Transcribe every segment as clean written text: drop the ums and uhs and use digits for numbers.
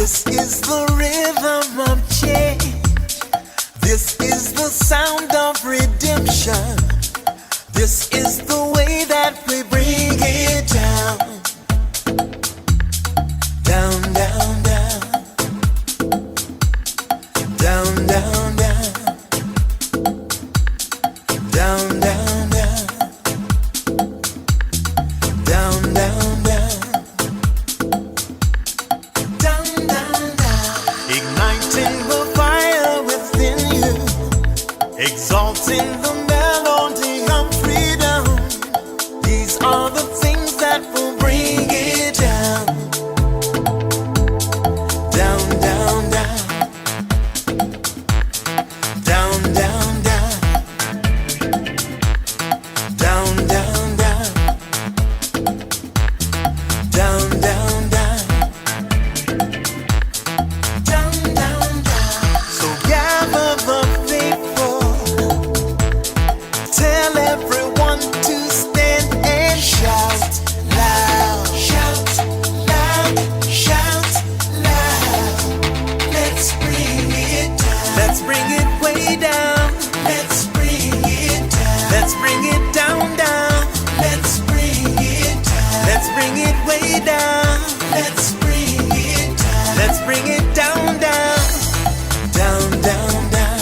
This is the rhythm of change. This is the sound of redemption. This is the way that we bring it down. Down, down, down. Down, down, down. Down, down, down. Down, down, down. Down, down, down. Igniting the fire within you. Exalting the melody of freedom. These are the things that will bring it down. Down, down, down. Down, down, down. Down, down, down. Down, down, down. Down, down, down. So gather the faithful. Tell everyone to stand and shout loud. Shout loud. Shout loud. Let's bring it down. Let's bring it way down. Let's bring it down. Let's bring it down, down. Let's bring it down. Let's bring it way down. Let's bring it down. Let's bring it down, down. Down, down, down.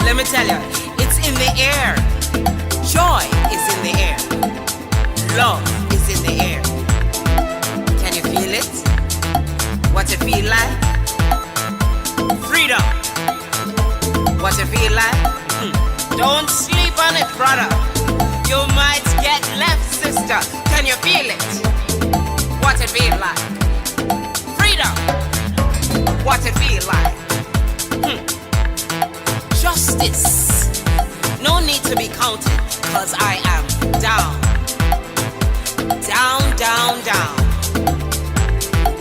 Let me tell you, it's in the air. Joy is in the air. Love is in the air. Can you feel it? What it feel like? Freedom. What it feel like? Don't sleep on it, brother. You might get left, sister. Can you feel it? What it feel like? Freedom. What it feel like? Justice. No need to be counted, cause I am down. Down, down, down.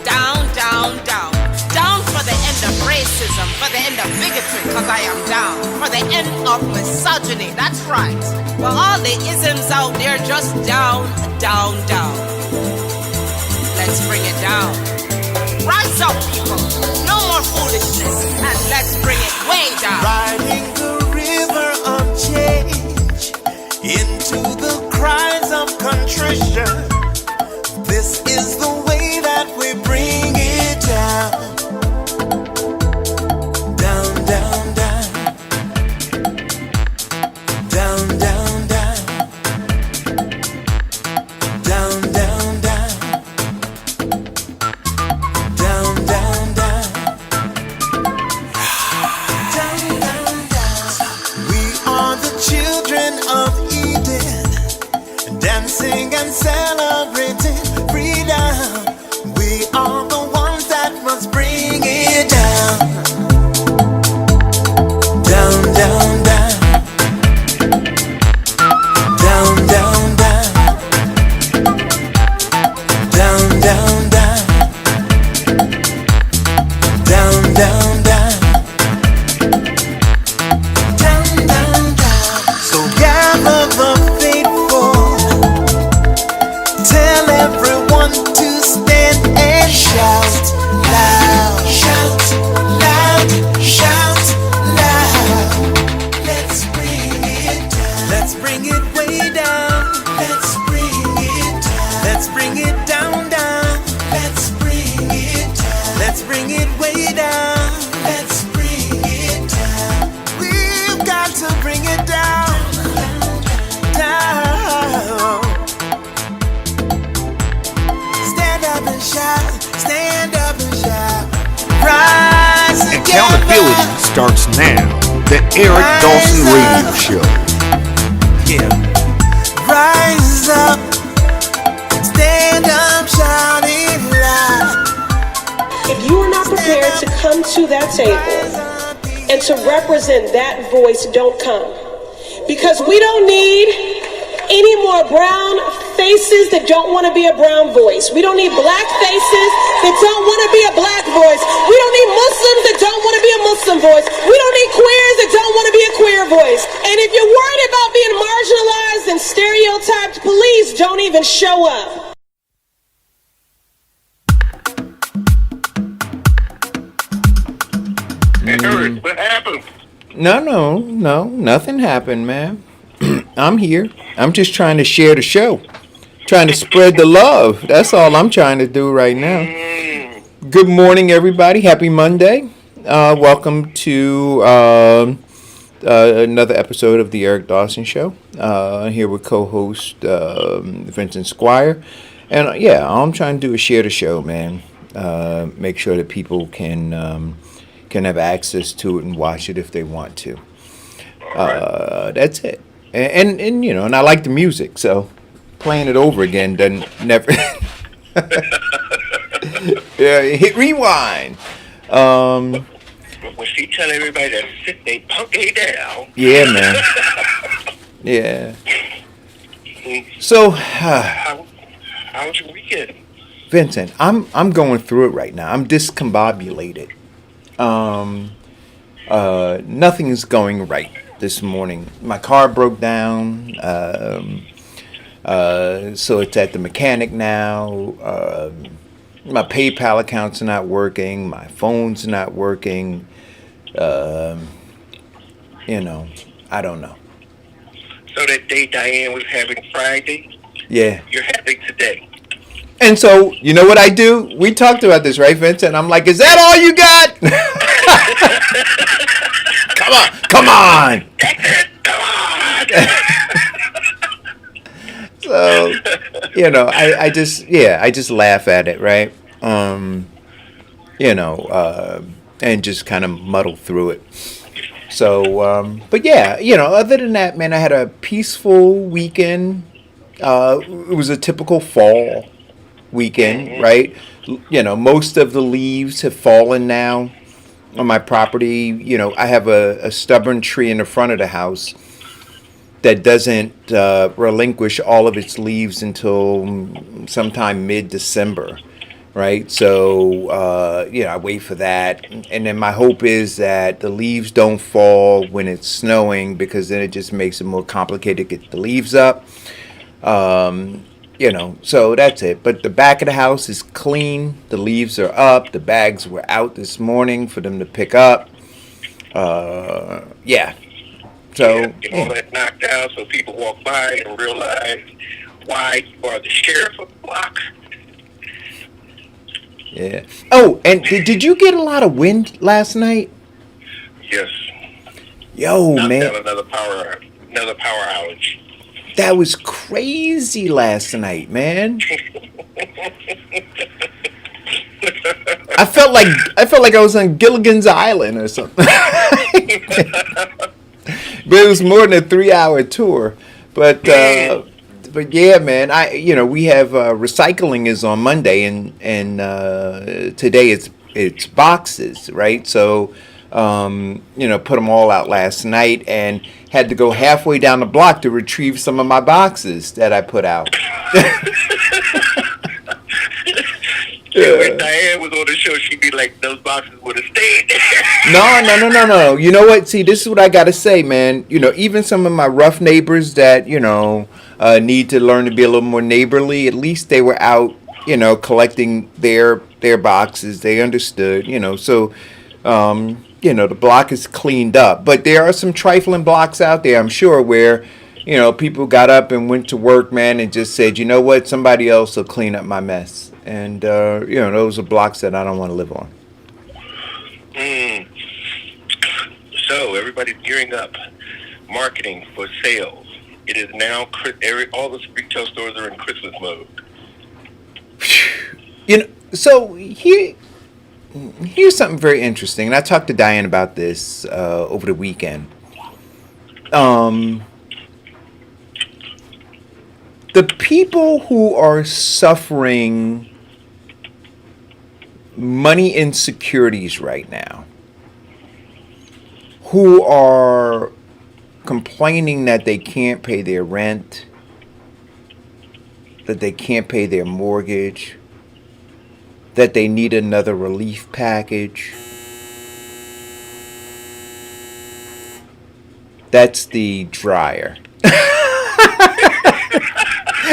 Down, down, down. Down for the end of racism, for the end of bigotry, cause I am down. For the end of misogyny, that's right. For all the isms out there, just down, down, down. Let's bring it down. Rise up, people. No more foolishness, and let's bring it way down. Riding the river of change into the cries of contrition. This is the way that we bring it down. Down, down, down. Down, down, down. Down, down, down. Down, down, down. Down, down, down. We are the children of Eden, dancing and celebrating freedom. We are the ones that must bring it down. Down, down, down. Down, down, down. Down, down, down. Down, down, down. Down, down, down. So gather the faithful. Tell everyone to stand and shout loud. Shout loud. Shout loud. Let's bring it down. Let's bring it way down. Let's bring it down. Let's bring it down, down. Let's bring it down. Let's bring it way down. Let's bring it down. We've got to bring it down. Down. Stand up and shout. Stand up and shout. Rise together. Accountability starts now. The Eric Dawson Radio Show. Yeah. Rise up. Stand up, shout it loud. If you are not prepared to come to that table and to represent that voice, don't come. Because we don't need any more brown faces that don't want to be a brown voice. We don't need black faces that don't want to be a black voice. We don't need Muslims that don't want to be a Muslim voice. We don't need queers that don't want to be a queer voice. And if you're worried about being marginalized and stereotyped, please don't even show up. What happened? No, nothing happened, man. I'm here. I'm just trying to share the show, trying to spread the love. That's all I'm trying to do right now. Good morning, everybody. Happy Monday. Welcome to another episode of the Eric Dawson Show. Here with co-host Vincent Squire, and all I'm trying to do is share the show, man. Make sure that people can have access to it and watch it if they want to. That's it. And and I like the music, so playing it over again doesn't never. Yeah, hit rewind. When she tell everybody to sit they punky down. Yeah, man. Yeah. So, how was your weekend? Vincent, I'm going through it right now. I'm discombobulated. Nothing is going right this morning. My car broke down, so it's at the mechanic now. My PayPal account's not working. My phone's not working. I don't know. So that day Diane was having Friday, Yeah. you're having today. And so, you know what I do? We talked about this, right, Vincent? I'm like, is that all you got? Come on. So, I just laugh at it, right? And just kind of muddle through it. So, but yeah, other than that, man, I had a peaceful weekend. It was a typical fall weekend, right? Most of the leaves have fallen now on my property. I have a stubborn tree in the front of the house that doesn't relinquish all of its leaves until sometime mid-December, right? So, I wait for that. And then my hope is that the leaves don't fall when it's snowing, because then it just makes it more complicated to get the leaves up. So that's it. But the back of the house is clean. The leaves are up. The bags were out this morning for them to pick up. Yeah. So get all that knocked out so people walk by and realize why you are the sheriff of the block. Yeah. Oh, and did you get a lot of wind last night? Yes. Yo, Knocked man. out another power outage. That was crazy last night, man. I felt like I was on Gilligan's Island or something. But it was more than a 3-hour tour. But yeah, man. We have recycling is on Monday, and today it's boxes, right? So put them all out last night, and had to go halfway down the block to retrieve some of my boxes that I put out. When Diane was on the show, she'd be like, those boxes would have stayed there. No. You know what? See, this is what I got to say, man. Even some of my rough neighbors that, need to learn to be a little more neighborly, at least they were out, collecting their boxes. They understood, so... the block is cleaned up, but there are some trifling blocks out there, I'm sure, where, people got up and went to work, man, and just said, you know what, somebody else will clean up my mess. And, those are blocks that I don't want to live on. So everybody's gearing up, marketing for sales. It is now, all the retail stores are in Christmas mode. So here's something very interesting, and I talked to Diane about this over the weekend. The people who are suffering money insecurities right now, who are complaining that they can't pay their rent, that they can't pay their mortgage, that they need another relief package. That's the dryer.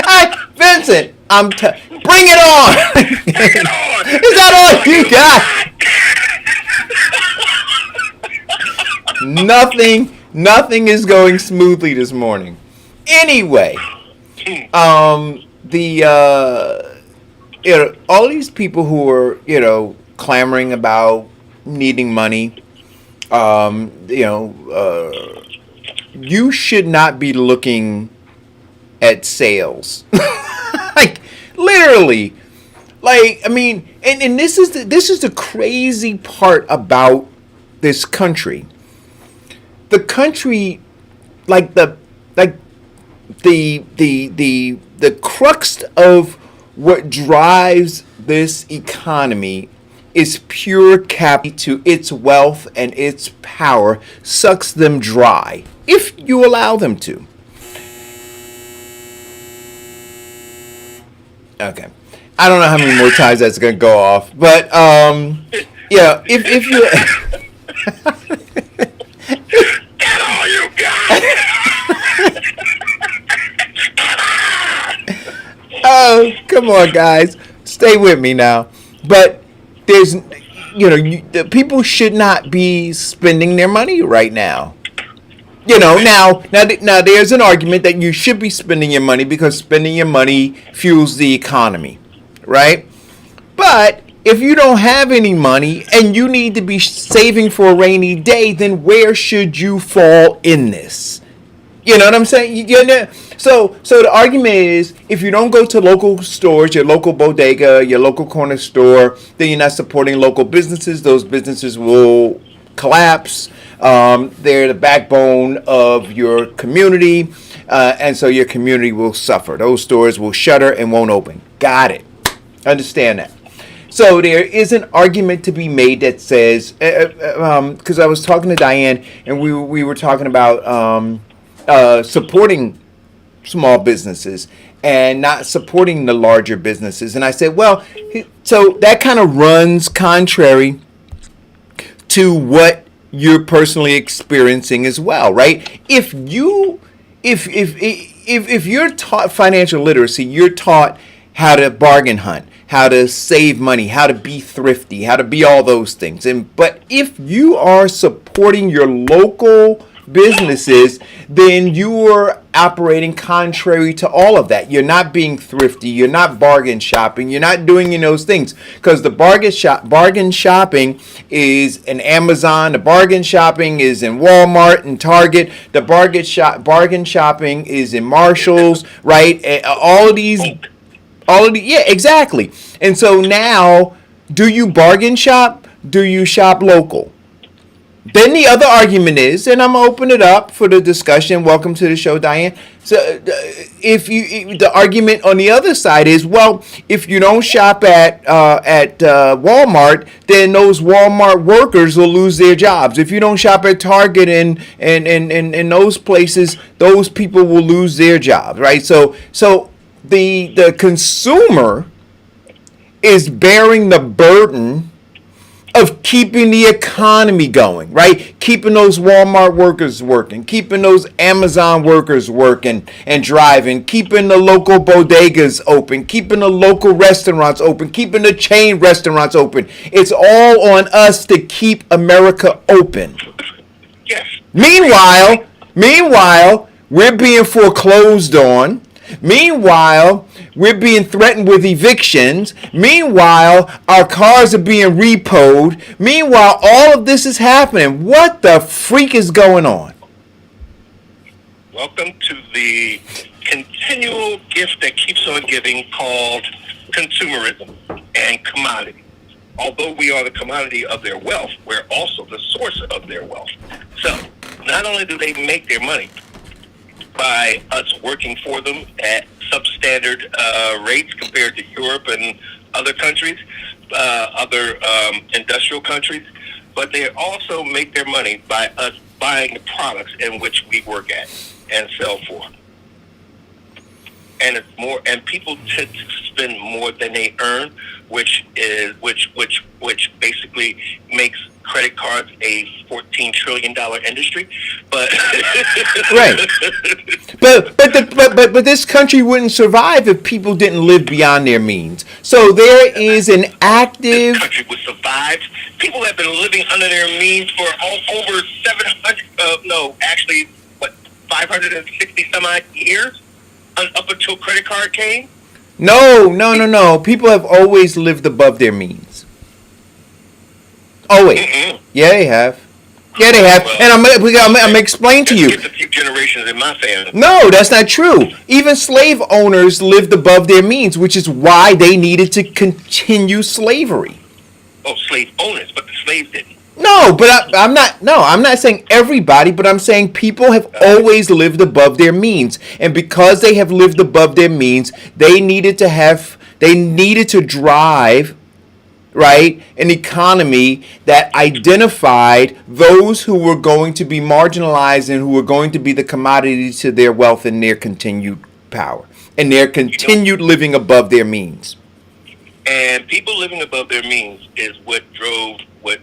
Hey, Vincent, bring it on. Is that all you got? Nothing is going smoothly this morning. Anyway, all these people who are, clamoring about needing money, you should not be looking at sales. Like, literally. Like, I mean, and this is the crazy part about this country. The country, the crux of what drives this economy is pure capital to its wealth and its power sucks them dry if you allow them to. Okay. I don't know how many more times that's gonna go off, but yeah, if you That's all you got. oh, come on, guys, stay with me now. But there's, the people should not be spending their money right now. Now there's an argument that you should be spending your money because spending your money fuels the economy, right? But if you don't have any money and you need to be saving for a rainy day, then where should you fall in this? You know what I'm saying? So the argument is, if you don't go to local stores, your local bodega, your local corner store, then you're not supporting local businesses. Those businesses will collapse. They're the backbone of your community, and so your community will suffer. Those stores will shutter and won't open. Got it. Understand that. So there is an argument to be made that says, because I was talking to Diane, and we were talking about supporting small businesses and not supporting the larger businesses. And I said, well, so that kind of runs contrary to what you're personally experiencing as well, right? If you're taught financial literacy, you're taught how to bargain hunt, how to save money, how to be thrifty, how to be all those things. But if you are supporting your local businesses, then you are operating contrary to all of that. You're not being thrifty. You're not bargain shopping. You're not doing those things, because the bargain shopping is in Amazon. The bargain shopping is in Walmart and Target. The bargain shopping is in Marshalls, right? All of these, yeah, exactly. And so now, do you bargain shop? Do you shop local? Then the other argument is, and I'm gonna open it up for the discussion. Welcome to the show, Diane. So, the argument on the other side is, well, if you don't shop at Walmart, then those Walmart workers will lose their jobs. If you don't shop at Target and those places, those people will lose their jobs, right? So the consumer is bearing the burden of keeping the economy going, right? Keeping those Walmart workers working, keeping those Amazon workers working and driving, keeping the local bodegas open, keeping the local restaurants open, keeping the chain restaurants open. It's all on us to keep America open. Yes. Meanwhile, we're being foreclosed on. Meanwhile, we're being threatened with evictions. Meanwhile, our cars are being repoed. Meanwhile, all of this is happening. What the freak is going on? Welcome to the continual gift that keeps on giving, called consumerism and commodity. Although we are the commodity of their wealth, we're also the source of their wealth. So, not only do they make their money by us working for them at substandard rates compared to Europe and other countries, other industrial countries, but they also make their money by us buying the products in which we work at and sell for. And it's more, and people tend to spend more than they earn, which basically makes credit cards a $14 trillion industry. But right. But this country wouldn't survive if people didn't live beyond their means. So there is an active. This country would survive. People have been living under their means for over 700. No, actually, what 560 some odd years up until credit card came. No. People have always lived above their means. Always. Yeah, they have. Yeah, they have. Well, And I'm gonna explain to you. It's a few generations in my family. No, that's not true. Even slave owners lived above their means, which is why they needed to continue slavery. Oh, slave owners, but the slaves didn't. No, but I'm not. No, I'm not saying everybody, but I'm saying people have always lived above their means, and because they have lived above their means, they needed to drive, right, an economy that identified those who were going to be marginalized and who were going to be the commodity to their wealth and their continued power and their continued living above their means. And people living above their means is what drove what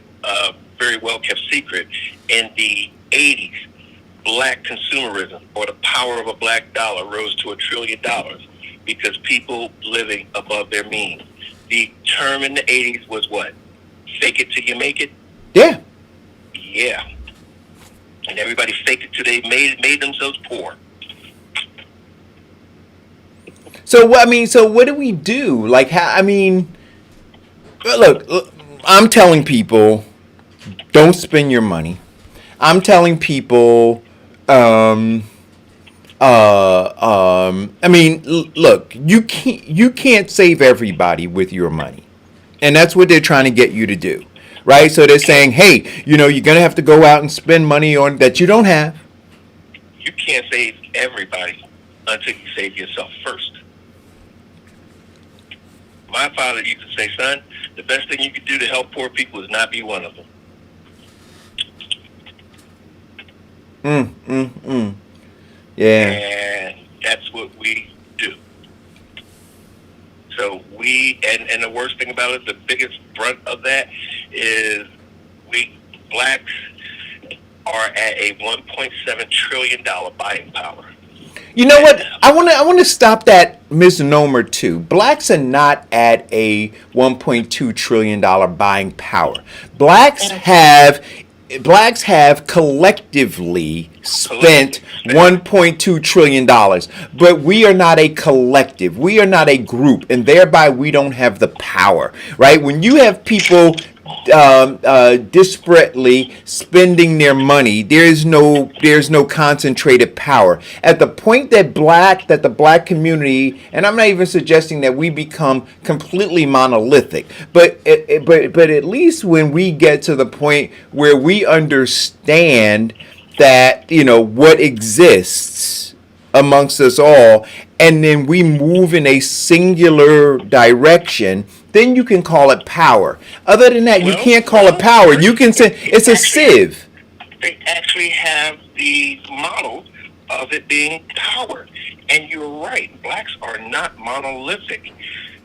very well kept secret in the 80s. Black consumerism, or the power of a black dollar, rose to $1 trillion because people living above their means. The term in the 80s was what? Fake it till you make it? Yeah. Yeah. And everybody faked it till they made themselves poor. So what do we do? Like, look, I'm telling people, don't spend your money. I'm telling people, look, you can't save everybody with your money, and that's what they're trying to get you to do, right? So they're saying, hey, you're gonna have to go out and spend money on that you don't have. You can't save everybody until you save yourself first. My father used to say, son, the best thing you can do to help poor people is not be one of them. Yeah. And that's what we do. So and the worst thing about it, the biggest brunt of that is blacks are at a $1.7 trillion buying power. You know what? I want to stop that misnomer too. Blacks are not at a $1.2 trillion buying power. Blacks have collectively spent $1.2 trillion, but we are not a collective. We are not a group, and thereby we don't have the power, right? When you have people disparately spending their money, there's no concentrated power. At the point that the black community, and I'm not even suggesting that we become completely monolithic, but at least when we get to the point where we understand that what exists amongst us all, and then we move in a singular direction, then you can call it power. Other than that, you can't call it power. You can say it's a sieve. They actually have the model of it being power. And you're right, blacks are not monolithic.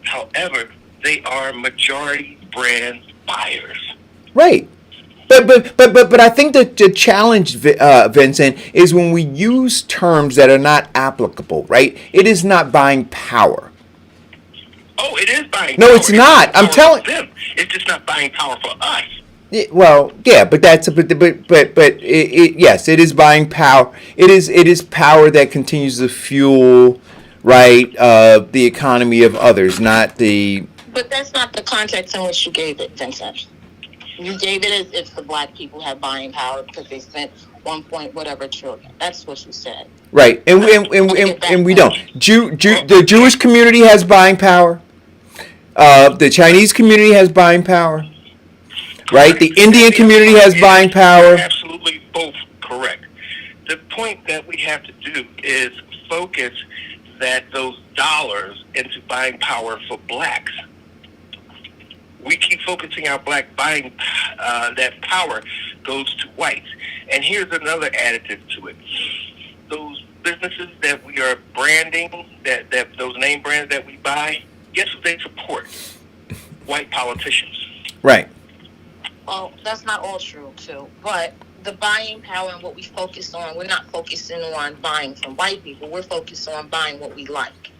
However, they are majority brand buyers. Right. But I think that the challenge, Vincent, is when we use terms that are not applicable, right? It is not buying power. Oh, it is buying No, power. it's not. I'm telling them. It's just not buying power for us. Well, yeah, but yes, it is buying power. It is power that continues to fuel, right, the economy of others, not the. But that's not the context in which you gave it, Vincent. You gave it as if the black people have buying power because they spent 1 point whatever trillion. That's what you said. Right, and we don't. The Jewish community has buying power. The Chinese community has buying power. Right, the Indian community has buying power. Absolutely, both correct. The point that we have to do is focus those dollars into buying power for blacks. We keep focusing our black buying, that power goes to whites. And here's another additive to it. Those businesses that we are branding, that those name brands that we buy, guess who they support? White politicians. Right. Well, that's not all true, too. But the buying power and what we focus on, we're not focusing on buying from white people. We're focused on buying what we like.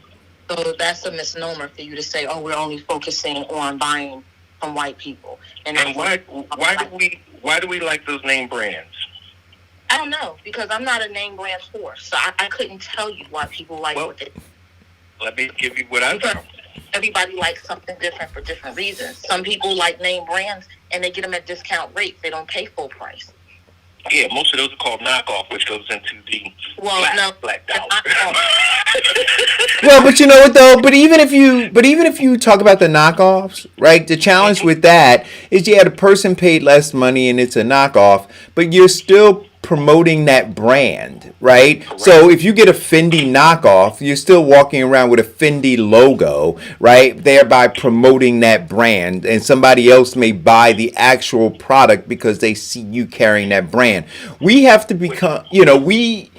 So that's a misnomer for you to say, oh, we're only focusing on buying from white people. And why do we like those name brands? I don't know, because I'm not a name brand whore, so I couldn't tell you why people like what they. Let me give you what I found. Everybody likes something different for different reasons. Some people like name brands and they get them at discount rates. They don't pay full price. Yeah, most of those are called knockoff, which goes into the black dollar. Well, but you know what though? But even if you talk about the knockoffs, right? The challenge with that is, the person paid less money and it's a knockoff, but you're still promoting that brand, right? Correct. So if you get a Fendi knockoff, you're still walking around with a Fendi logo, right? Thereby promoting that brand, and somebody else may buy the actual product because they see you carrying that brand. We have to become, we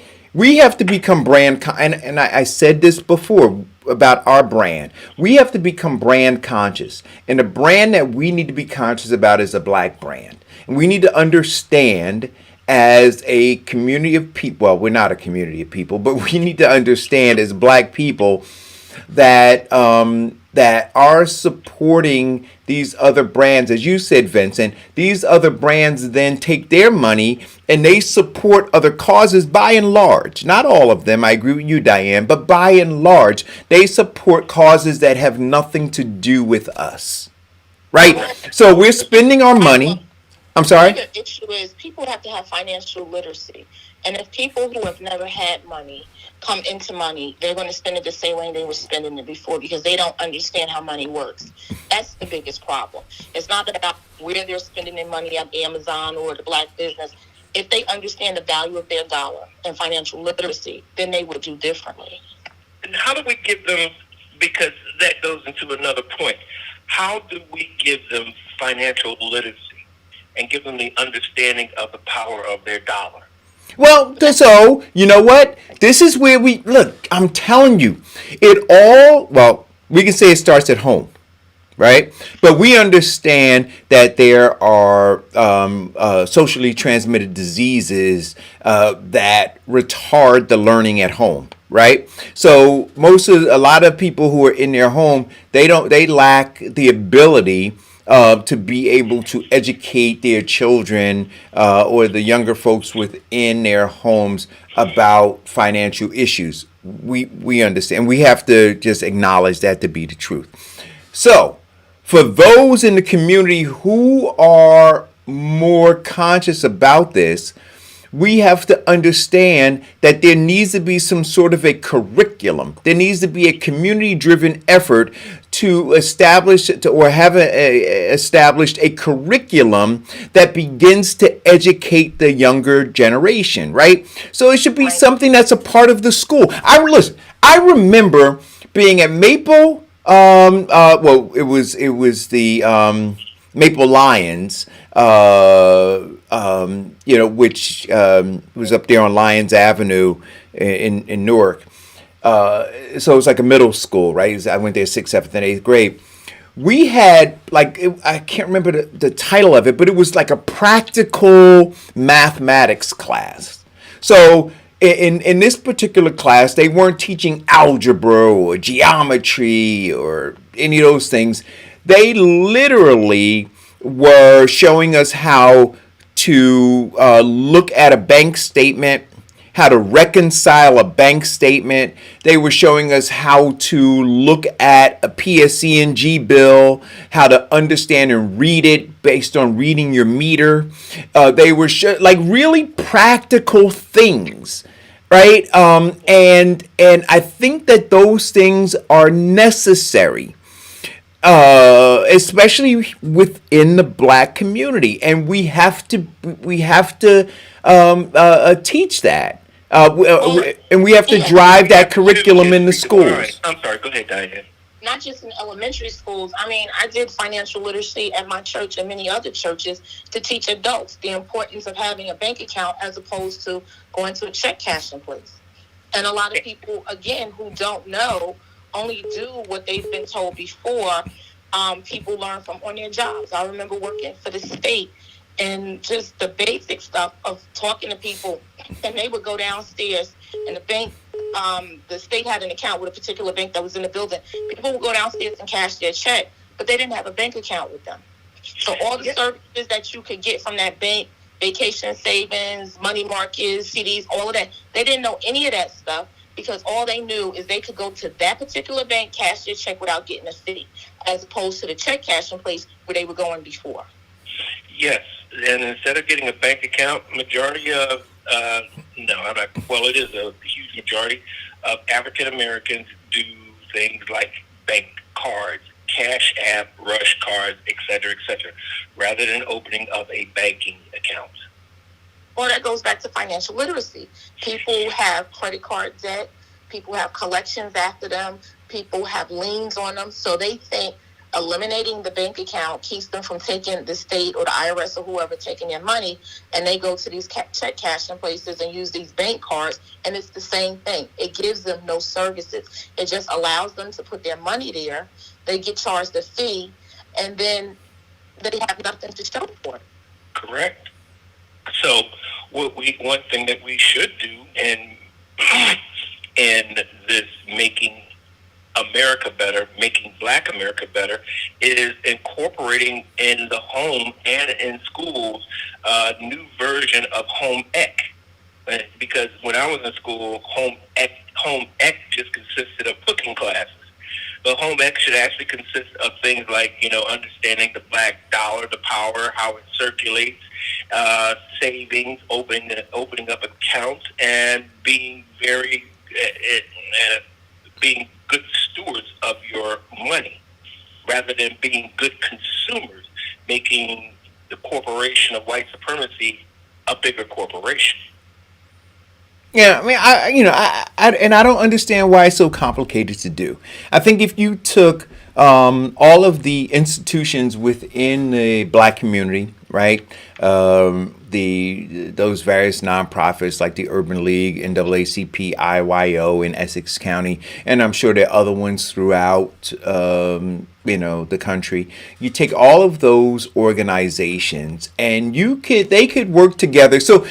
have to become brand, and I said this before about our brand. We have to become brand conscious, and the brand that we need to be conscious about is a black brand, and we need to understand, as a community of people, well, we're not a community of people, but we need to understand as black people that that are supporting these other brands, as you said, Vincent. These other brands then take their money and they support other causes by and large. Not all of them, I agree with you, Diane, but by and large, they support causes that have nothing to do with us, right? So we're spending our money. I'm sorry? The issue is people have to have financial literacy. And if people who have never had money come into money, they're going to spend it the same way they were spending it before because they don't understand how money works. That's the biggest problem. It's not about where they're spending their money at Amazon or the black business. If they understand the value of their dollar and financial literacy, then they would do differently. And how do we give them, because that goes into another point, how do we give them financial literacy and give them the understanding of the power of their dollar? Well, so, you know what? This is where look, I'm telling you, we can say it starts at home, right? But we understand that there are socially transmitted diseases that retard the learning at home, right? So a lot of people who are in their home, they lack the ability to be able to educate their children or the younger folks within their homes about financial issues. We understand. We have to just acknowledge that to be the truth. So, for those in the community who are more conscious about this, we have to understand that there needs to be some sort of a curriculum. There needs to be a community-driven effort to establish or have established a curriculum that begins to educate the younger generation, right? So it should be something that's a part of the school. I remember being at Maple. It was the Maple Lions, which was up there on Lyons Avenue in Newark. So it was like a middle school, right? I went there 6th, 7th, and 8th grade. We had I can't remember the title of it, but it was like a practical mathematics class. So in this particular class, they weren't teaching algebra or geometry or any of those things. They literally were showing us how to look at a bank statement, how to reconcile a bank statement. They were showing us how to look at a PSE&G bill, how to understand and read it based on reading your meter. They were really practical things, right? And I think that those things are necessary, especially within the black community, and we have to teach that. And we have to drive that curriculum in the schools. All right. I'm sorry. Go ahead, Diane. Not just in elementary schools. I mean, I did financial literacy at my church and many other churches to teach adults the importance of having a bank account as opposed to going to a check cashing place. And a lot of people, again, who don't know, only do what they've been told before. People learn from on their jobs. I remember working for the state, and just the basic stuff of talking to people. And they would go downstairs, and the state had an account with a particular bank that was in the building. People would go downstairs and cash their check, but they didn't have a bank account with them. So all the services that you could get from that bank, vacation savings, money markets, CDs, all of that, they didn't know any of that stuff, because all they knew is they could go to that particular bank, cash their check without getting a fee, as opposed to the check cashing place where they were going before. Yes, and instead of getting a bank account, majority of it is a huge majority of African Americans do things like bank cards, Cash App, Rush cards, et cetera, rather than opening up a banking account. Well, that goes back to financial literacy. People have credit card debt. People have collections after them. People have liens on them. So they think eliminating the bank account keeps them from taking the state or the IRS or whoever taking their money, and they go to these check cashing places and use these bank cards, and it's the same thing. It gives them no services. It just allows them to put their money there. They get charged a fee, and then they have nothing to show for it. Correct. So one thing that we should do in this making America better, making Black America better, is incorporating in the home and in schools a new version of home ec. Because when I was in school, home ec just consisted of cooking classes. But home ec should actually consist of things like, understanding the Black dollar, the power, how it circulates, savings, opening up accounts, and being being good stewards of your money, rather than being good consumers, making the corporation of white supremacy a bigger corporation. Yeah, I mean, I don't understand why it's so complicated to do. I think if you took all of the institutions within the Black community, right, those various nonprofits like the Urban League, NAACP, IYO in Essex County, and I'm sure there are other ones throughout the country. You take all of those organizations, and they could work together. So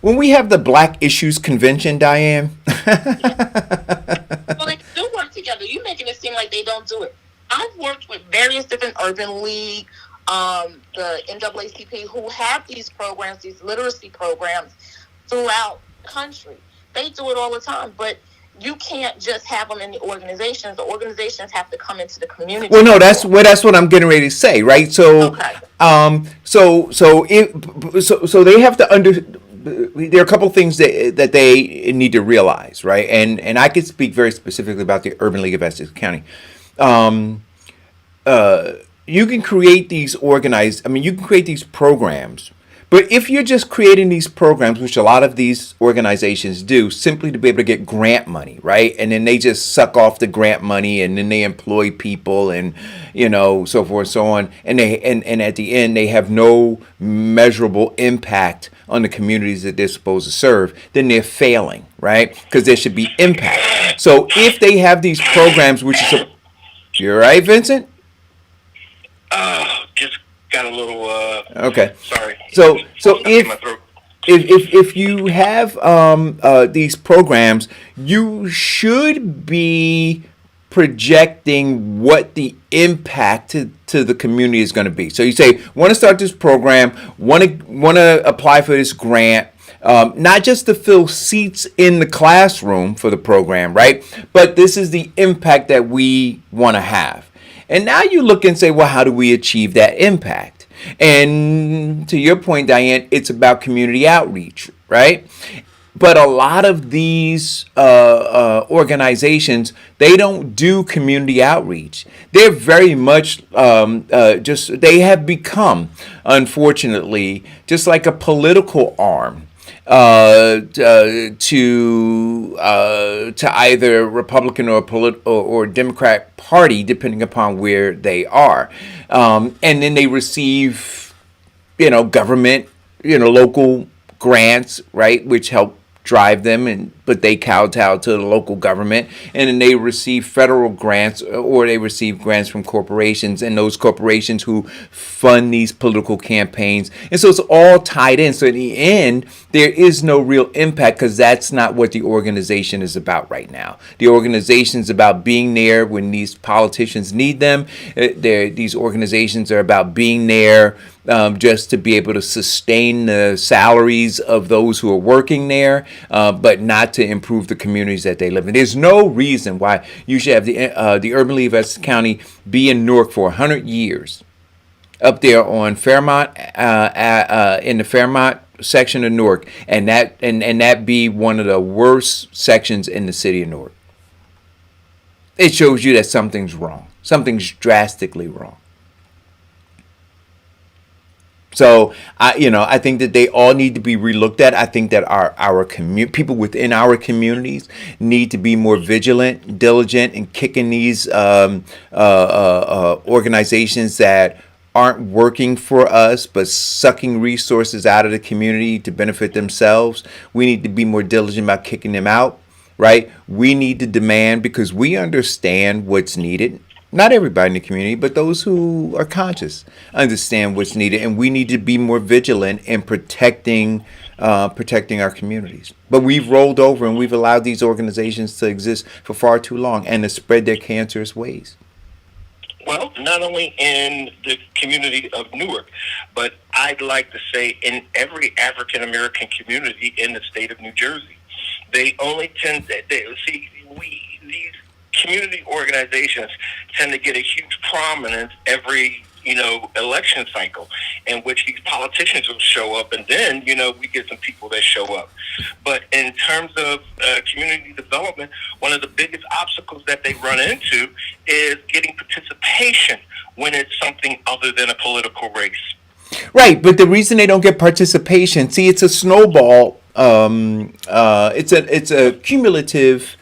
when we have the Black Issues Convention, Diane. Well, they do work together. You're making it seem like they don't do it. I've worked with various different Urban League, the NAACP, who have these programs, these literacy programs throughout the country. They do it all the time, but you can't just have them in the organizations. The organizations have to come into the community. Well, no, that's what I'm getting ready to say, right? So, okay. So they have to there are a couple of things that they need to realize, right? And I could speak very specifically about the Urban League of Essex County. You can create these programs, but if you're just creating these programs, which a lot of these organizations do, simply to be able to get grant money, right? And then they just suck off the grant money, and then they employ people, and so forth and so on. And at the end, they have no measurable impact on the communities that they're supposed to serve. Then they're failing, right? Because there should be impact. So if they have these programs, which is you're right, Vincent. Just got a little okay. Sorry. So if you have these programs, you should be projecting what the impact to the community is going to be. So you say, want to start this program, want to apply for this grant, not just to fill seats in the classroom for the program, right? But this is the impact that we want to have. And now you look and say, well, how do we achieve that impact? And to your point, Diane, it's about community outreach, right? But a lot of these organizations, they don't do community outreach. They're very much they have become, unfortunately, just like a political arm to either Republican or Democrat Party, depending upon where they are, and then they receive, government, local grants, right, which help drive them, but they kowtow to the local government, and then they receive federal grants, or they receive grants from corporations, and those corporations who fund these political campaigns. And so it's all tied in. So in the end, there is no real impact, because that's not what the organization is about right now. The organization is about being there when these politicians need them. These organizations are about being there just to be able to sustain the salaries of those who are working there, but not to improve the communities that they live in. There's no reason why you should have the Urban League of Essex County be in Newark for 100 years, up there on Fairmont, in the Fairmont section of Newark, and that be one of the worst sections in the city of Newark. It shows you that something's wrong. Something's drastically wrong. So I think that they all need to be relooked at. I think that our people within our communities need to be more vigilant, diligent, in kicking these organizations that aren't working for us but sucking resources out of the community to benefit themselves. We need to be more diligent about kicking them out, right? We need to demand, because we understand what's needed. Not everybody in the community, but those who are conscious understand what's needed, and we need to be more vigilant in protecting our communities. But we've rolled over and we've allowed these organizations to exist for far too long and to spread their cancerous ways. Well, not only in the community of Newark, but I'd like to say in every African American community in the state of New Jersey. They only tend to these community organizations tend to get a huge prominence every election cycle, in which these politicians will show up, and then we get some people that show up. But in terms of community development, one of the biggest obstacles that they run into is getting participation when it's something other than a political race. Right, but the reason they don't get participation, see, it's a snowball. It's a cumulative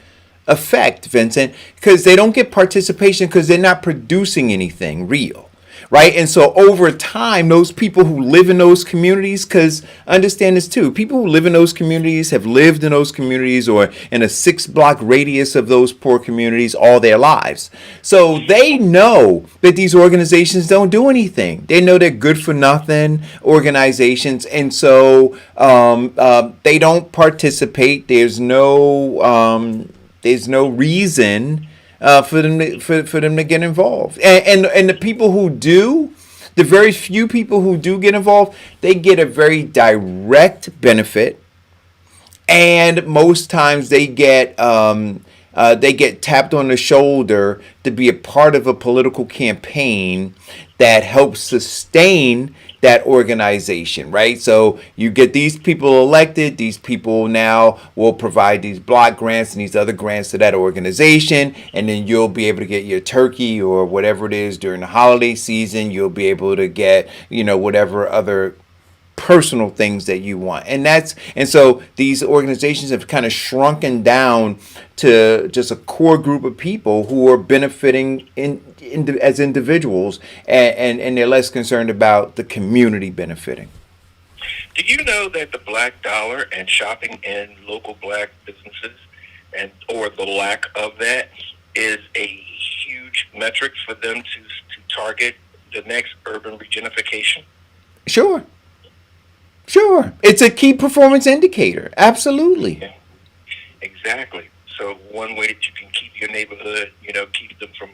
effect, Vincent, because they don't get participation because they're not producing anything real, right? And so over time, those people who live in those communities, because understand this too, people who live in those communities have lived in those communities or in a 6-block radius of those poor communities all their lives. So they know that these organizations don't do anything. They know they're good for nothing organizations, and so they don't participate. There's no reason for them to get involved. And the people who do, the very few people who do get involved, they get a very direct benefit, and most times they get tapped on the shoulder to be a part of a political campaign that helps sustain that organization, right? So you get these people elected, these people now will provide these block grants and these other grants to that organization, and then you'll be able to get your turkey or whatever it is during the holiday season. You'll be able to get, whatever other personal things that you want. And so these organizations have kind of shrunken down to just a core group of people who are benefiting as individuals, and they're less concerned about the community benefiting. Do you know that the black dollar and shopping in local black businesses, or the lack of that, is a huge metric for them to target the next urban regentrification? Sure. It's a key performance indicator. Absolutely. Yeah, exactly. So one way that you can keep your neighborhood, keep them from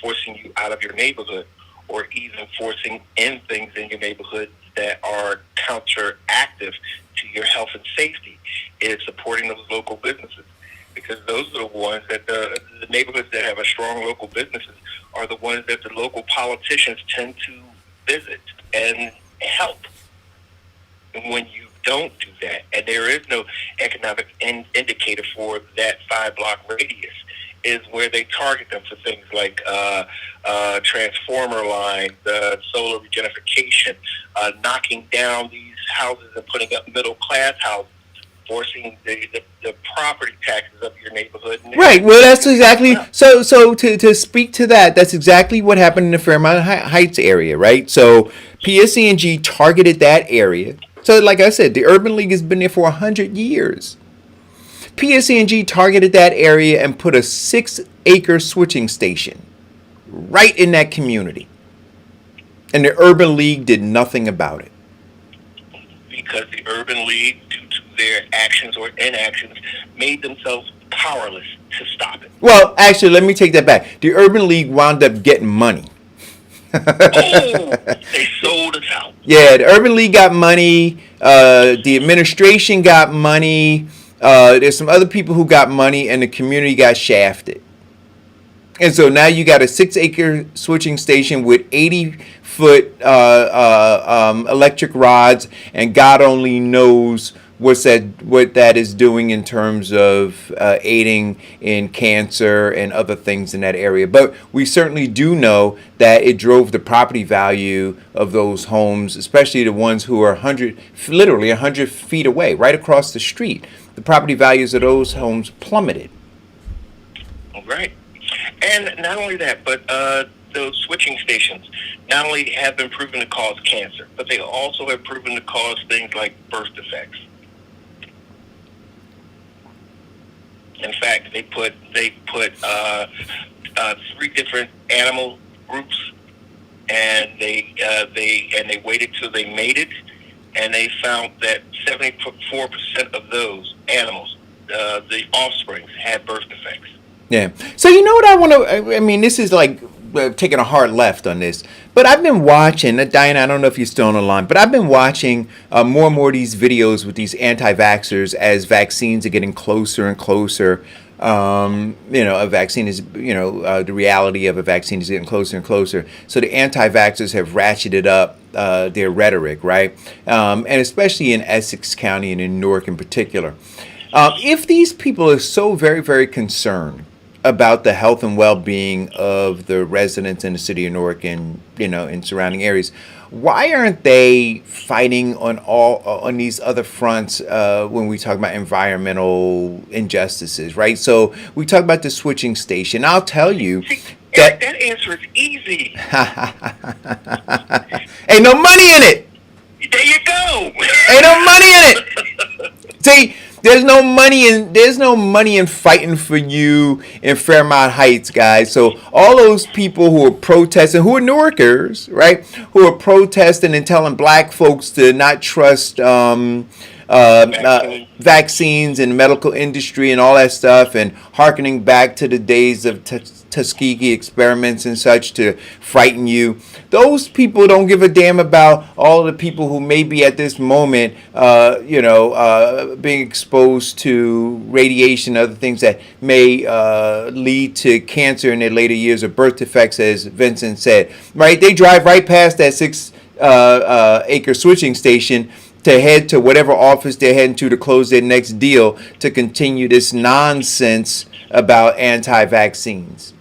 forcing you out of your neighborhood, or even forcing in things in your neighborhood that are counteractive to your health and safety, is supporting those local businesses. Because those are the ones that the neighborhoods that have a strong local businesses are the ones that the local politicians tend to visit and help. And when you don't do that, and there is no economic indicator for that 5-block radius, is where they target them for things like transformer lines, solar regentrification, knocking down these houses and putting up middle-class houses, forcing the property taxes of your neighborhood. Right. Well, that's exactly so. To speak to that, that's exactly what happened in the Fairmont Heights area, right? So PSE&G targeted that area. So, like I said, the Urban League has been there for 100 years. PSE&G targeted that area and put a 6-acre switching station right in that community. And the Urban League did nothing about it. Because the Urban League, due to their actions or inactions, made themselves powerless to stop it. Well, actually, let me take that back. The Urban League wound up getting money. Oh, they sold us out. Yeah, the Urban League got money. The administration got money. There's some other people who got money, and the community got shafted. And so now you got a 6-acre switching station with 80-foot electric rods, and God only knows what that is doing in terms of aiding in cancer and other things in that area. But we certainly do know that it drove the property value of those homes, especially the ones who are literally 100 feet away, right across the street. The property values of those homes plummeted. Right. And not only that, but those switching stations not only have been proven to cause cancer, but they also have proven to cause things like birth defects. In fact, they put 3 different animal groups, and they waited till they mated, and they found that 74% of those animals, the offsprings, had birth defects. Yeah. So you know what I want to, I mean, this is like taking a hard left on this, but I've been watching, Diana, I don't know if you're still on the line, but I've been watching more and more of these videos with these anti-vaxxers as vaccines are getting closer and closer. A vaccine is, the reality of a vaccine is getting closer and closer. So the anti-vaxxers have ratcheted up their rhetoric, right? And especially in Essex County and in Newark in particular. If these people are so very, very concerned about the health and well-being of the residents in the city of Newark and, in surrounding areas, why aren't they fighting on these other fronts when we talk about environmental injustices, right? So we talk about the switching station. I'll tell you that answer is easy. Ain't no money in it. There you go. Ain't no money in it. See, there's no money in fighting for you in Fairmount Heights, guys. So all those people who are protesting, who are Newarkers, right? Who are protesting and telling black folks to not trust vaccines and the medical industry and all that stuff, and hearkening back to the days of Tuskegee experiments and such to frighten you. Those people don't give a damn about all the people who may be at this moment, being exposed to radiation, other things that may lead to cancer in their later years or birth defects, as Vincent said. Right? They drive right past that 6-acre switching station to head to whatever office they're heading to close their next deal to continue this nonsense about anti-vaccines.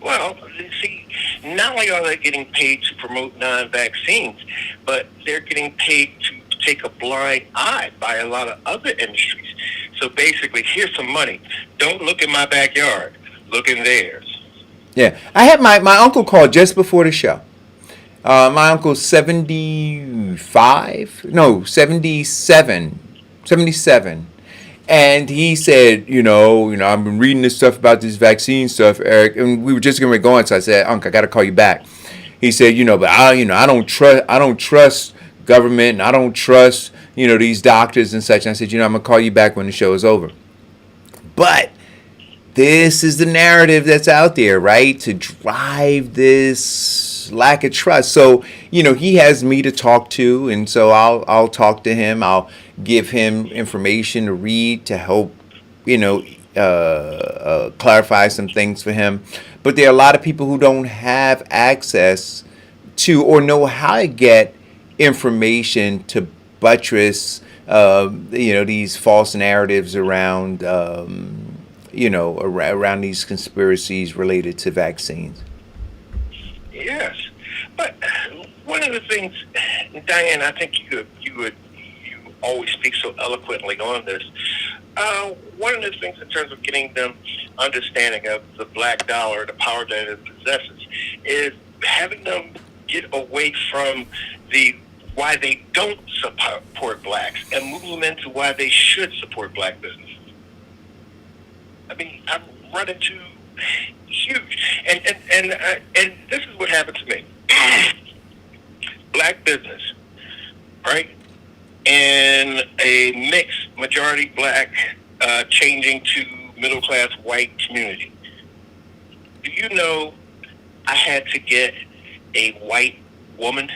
Well, see, not only are they getting paid to promote non-vaccines, but they're getting paid to take a blind eye by a lot of other industries. So basically, here's some money. Don't look in my backyard. Look in theirs. Yeah. I had my uncle called just before the show. My uncle's 77. And he said, I've been reading this stuff about this vaccine stuff, Eric, and we were just going to go on. So I said, Uncle, I got to call you back. He said, but I don't trust government, and I don't trust, these doctors and such. And I said, I'm going to call you back when the show is over. But this is the narrative that's out there, right? To drive this lack of trust. So, he has me to talk to, and so I'll talk to him. I'll give him information to read to help, clarify some things for him. But there are a lot of people who don't have access to or know how to get information to buttress, these false narratives around, around these conspiracies related to vaccines. Yes, but one of the things, Diane, I think you always speak so eloquently on this. One of the things in terms of getting them understanding of the black dollar, the power that it possesses, is having them get away from the why they don't support blacks and move them into why they should support black businesses. I mean, I've run into huge, and this is what happened to me. Black business, right? And a mixed majority black changing to middle class white community. Do you know I had to get a white woman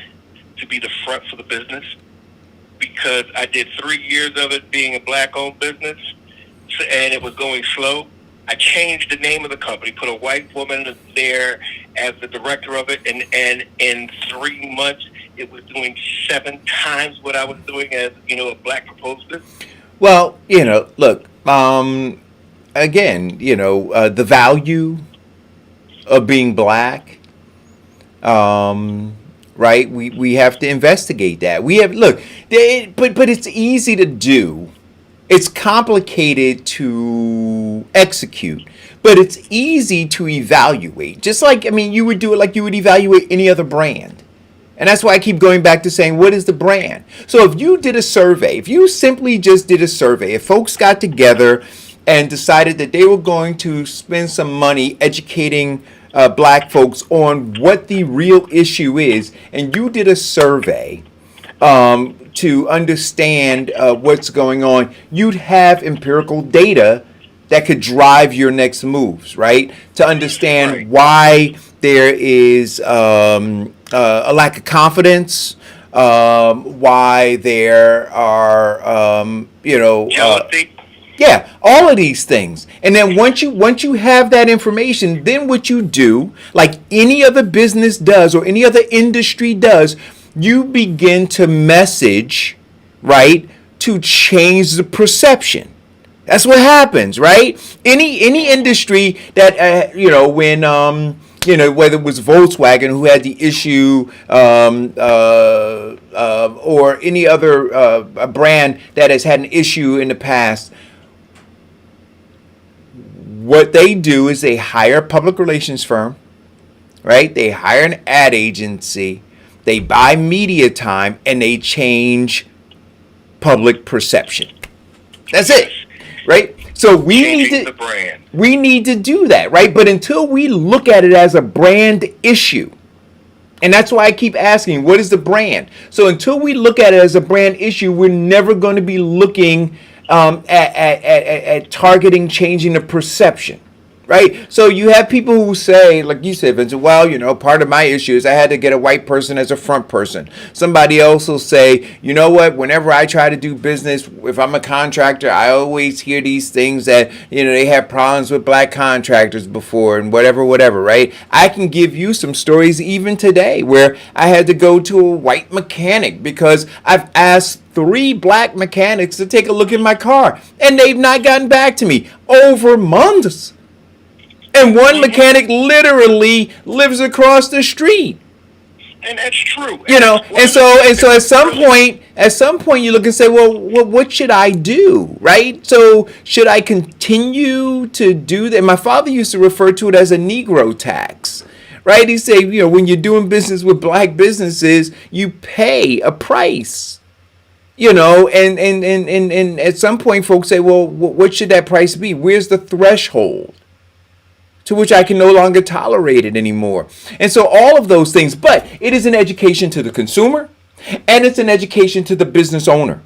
to be the front for the business because I did 3 years of it being a black-owned business, and it was going slow. I changed the name of the company, put a white woman there as the director of it, and in 3 months, it was doing 7 times what I was doing as, a black proposed business. Well, look, again, the value of being black, right? We have to investigate that. But it's easy to do. It's complicated to execute, but it's easy to evaluate. Just like, you would do it like you would evaluate any other brand. And that's why I keep going back to saying, what is the brand? So if you did a survey, if you simply just did a survey, if folks got together and decided that they were going to spend some money educating black folks on what the real issue is, and you did a survey to understand what's going on, you'd have empirical data that could drive your next moves, right? To understand why there is a lack of confidence, why there are, Jealousy. yeah, all of these things. And then once you have that information, then what you do, like any other business does or any other industry does, you begin to message, right, to change the perception. That's what happens, right? Any industry that when whether it was Volkswagen who had the issue, or any other brand that has had an issue in the past, what they do is they hire a public relations firm, right? They hire an ad agency, they buy media time, and they change public perception. That's it, right? So we need to do that, right? But until we look at it as a brand issue, and that's why I keep asking, what is the brand? So until we look at it as a brand issue, we're never going to be looking at targeting changing the perception, right? So you have people who say, like you said, Vincent, well, part of my issue is I had to get a white person as a front person. Somebody else will say, you know what, whenever I try to do business, if I'm a contractor, I always hear these things that, they have problems with black contractors before and whatever, right? I can give you some stories even today where I had to go to a white mechanic because I've asked 3 black mechanics to take a look at my car, and they've not gotten back to me over months. And one mechanic literally lives across the street. And that's true. And so at some point you look and say, well, what should I do, right? So should I continue to do that? My father used to refer to it as a Negro tax, right? He said, when you're doing business with black businesses, you pay a price. And at some point folks say, well, what should that price be? Where's the threshold to which I can no longer tolerate it anymore? And so all of those things, but it is an education to the consumer and it's an education to the business owner,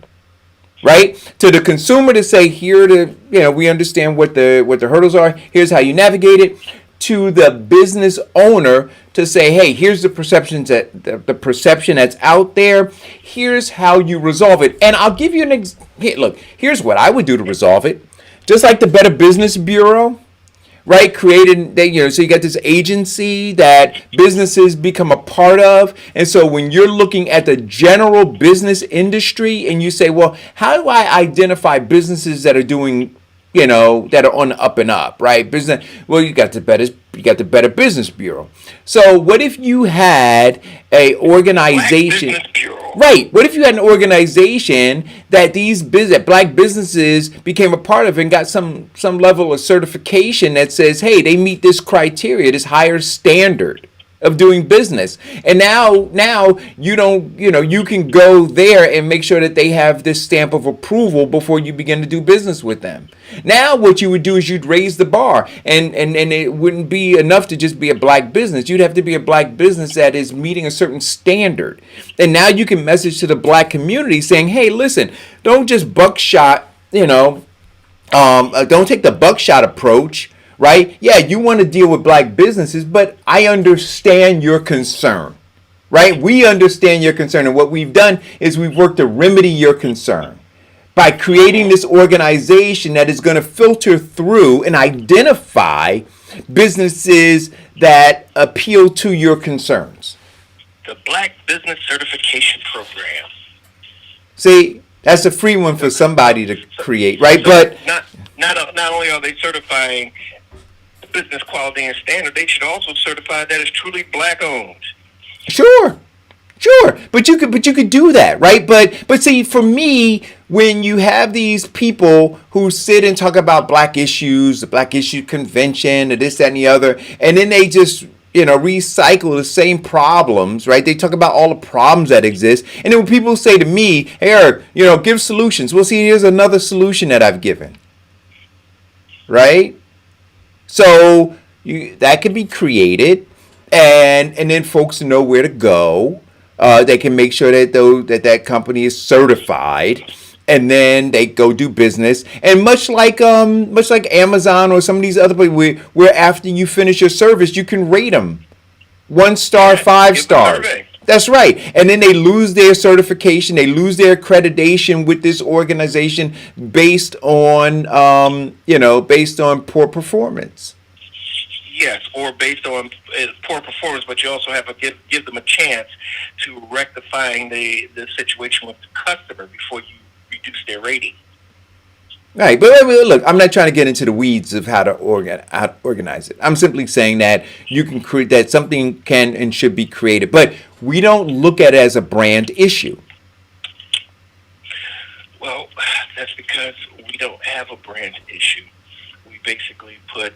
right? To the consumer to say, we understand what the hurdles are. Here's how you navigate it. To the business owner to say, hey, here's the perception that's out there. Here's how you resolve it. And I'll give you look, here's what I would do to resolve it. Just like the Better Business Bureau, right? Created, so you got this agency that businesses become a part of. And so when you're looking at the general business industry and you say, well, how do I identify businesses that are doing, that are on the up and up, right? Business. Well, you got the Better Business Bureau. So what if you had a organization, right? What if you had an organization that that black businesses became a part of and got some level of certification that says, hey, they meet this criteria, this higher standard, of doing business. And now you don't, you can go there and make sure that they have this stamp of approval before you begin to do business with them. Now what you would do is you'd raise the bar, and it wouldn't be enough to just be a black business. You'd have to be a black business that is meeting a certain standard. And now you can message to the black community saying, hey, listen, don't just buckshot, don't take the buckshot approach, right? Yeah, you want to deal with black businesses, but I understand your concern, right? We understand your concern. And what we've done is we've worked to remedy your concern by creating this organization that is going to filter through and identify businesses that appeal to your concerns. The Black Business Certification Program. See, that's a free one for somebody to create, right? But not only are they certifying business quality and standard, they should also certify that it's truly black owned. Sure, but you could do that, right? But see, for me, when you have these people who sit and talk about black issues, the Black Issue Convention, or this, that, and the other, and then they just recycle the same problems, right? They talk about all the problems that exist, and then when people say to me, hey, Eric, give solutions. Well, see, here's another solution that I've given, right? So that can be created, and then folks know where to go. They can make sure that that company is certified, and then they go do business. And much like Amazon or some of these other places, where after you finish your service, you can rate them 1 star, 5 stars. That's right. And then they lose their certification, they lose their accreditation with this organization based on poor performance. Yes, or based on poor performance, but you also have to give them a chance to rectifying the situation with the customer before you reduce their rating. Right, but look, I'm not trying to get into the weeds of how to organize it. I'm simply saying that you can create that something can and should be created, but we don't look at it as a brand issue. Well, that's because we don't have a brand issue. We basically put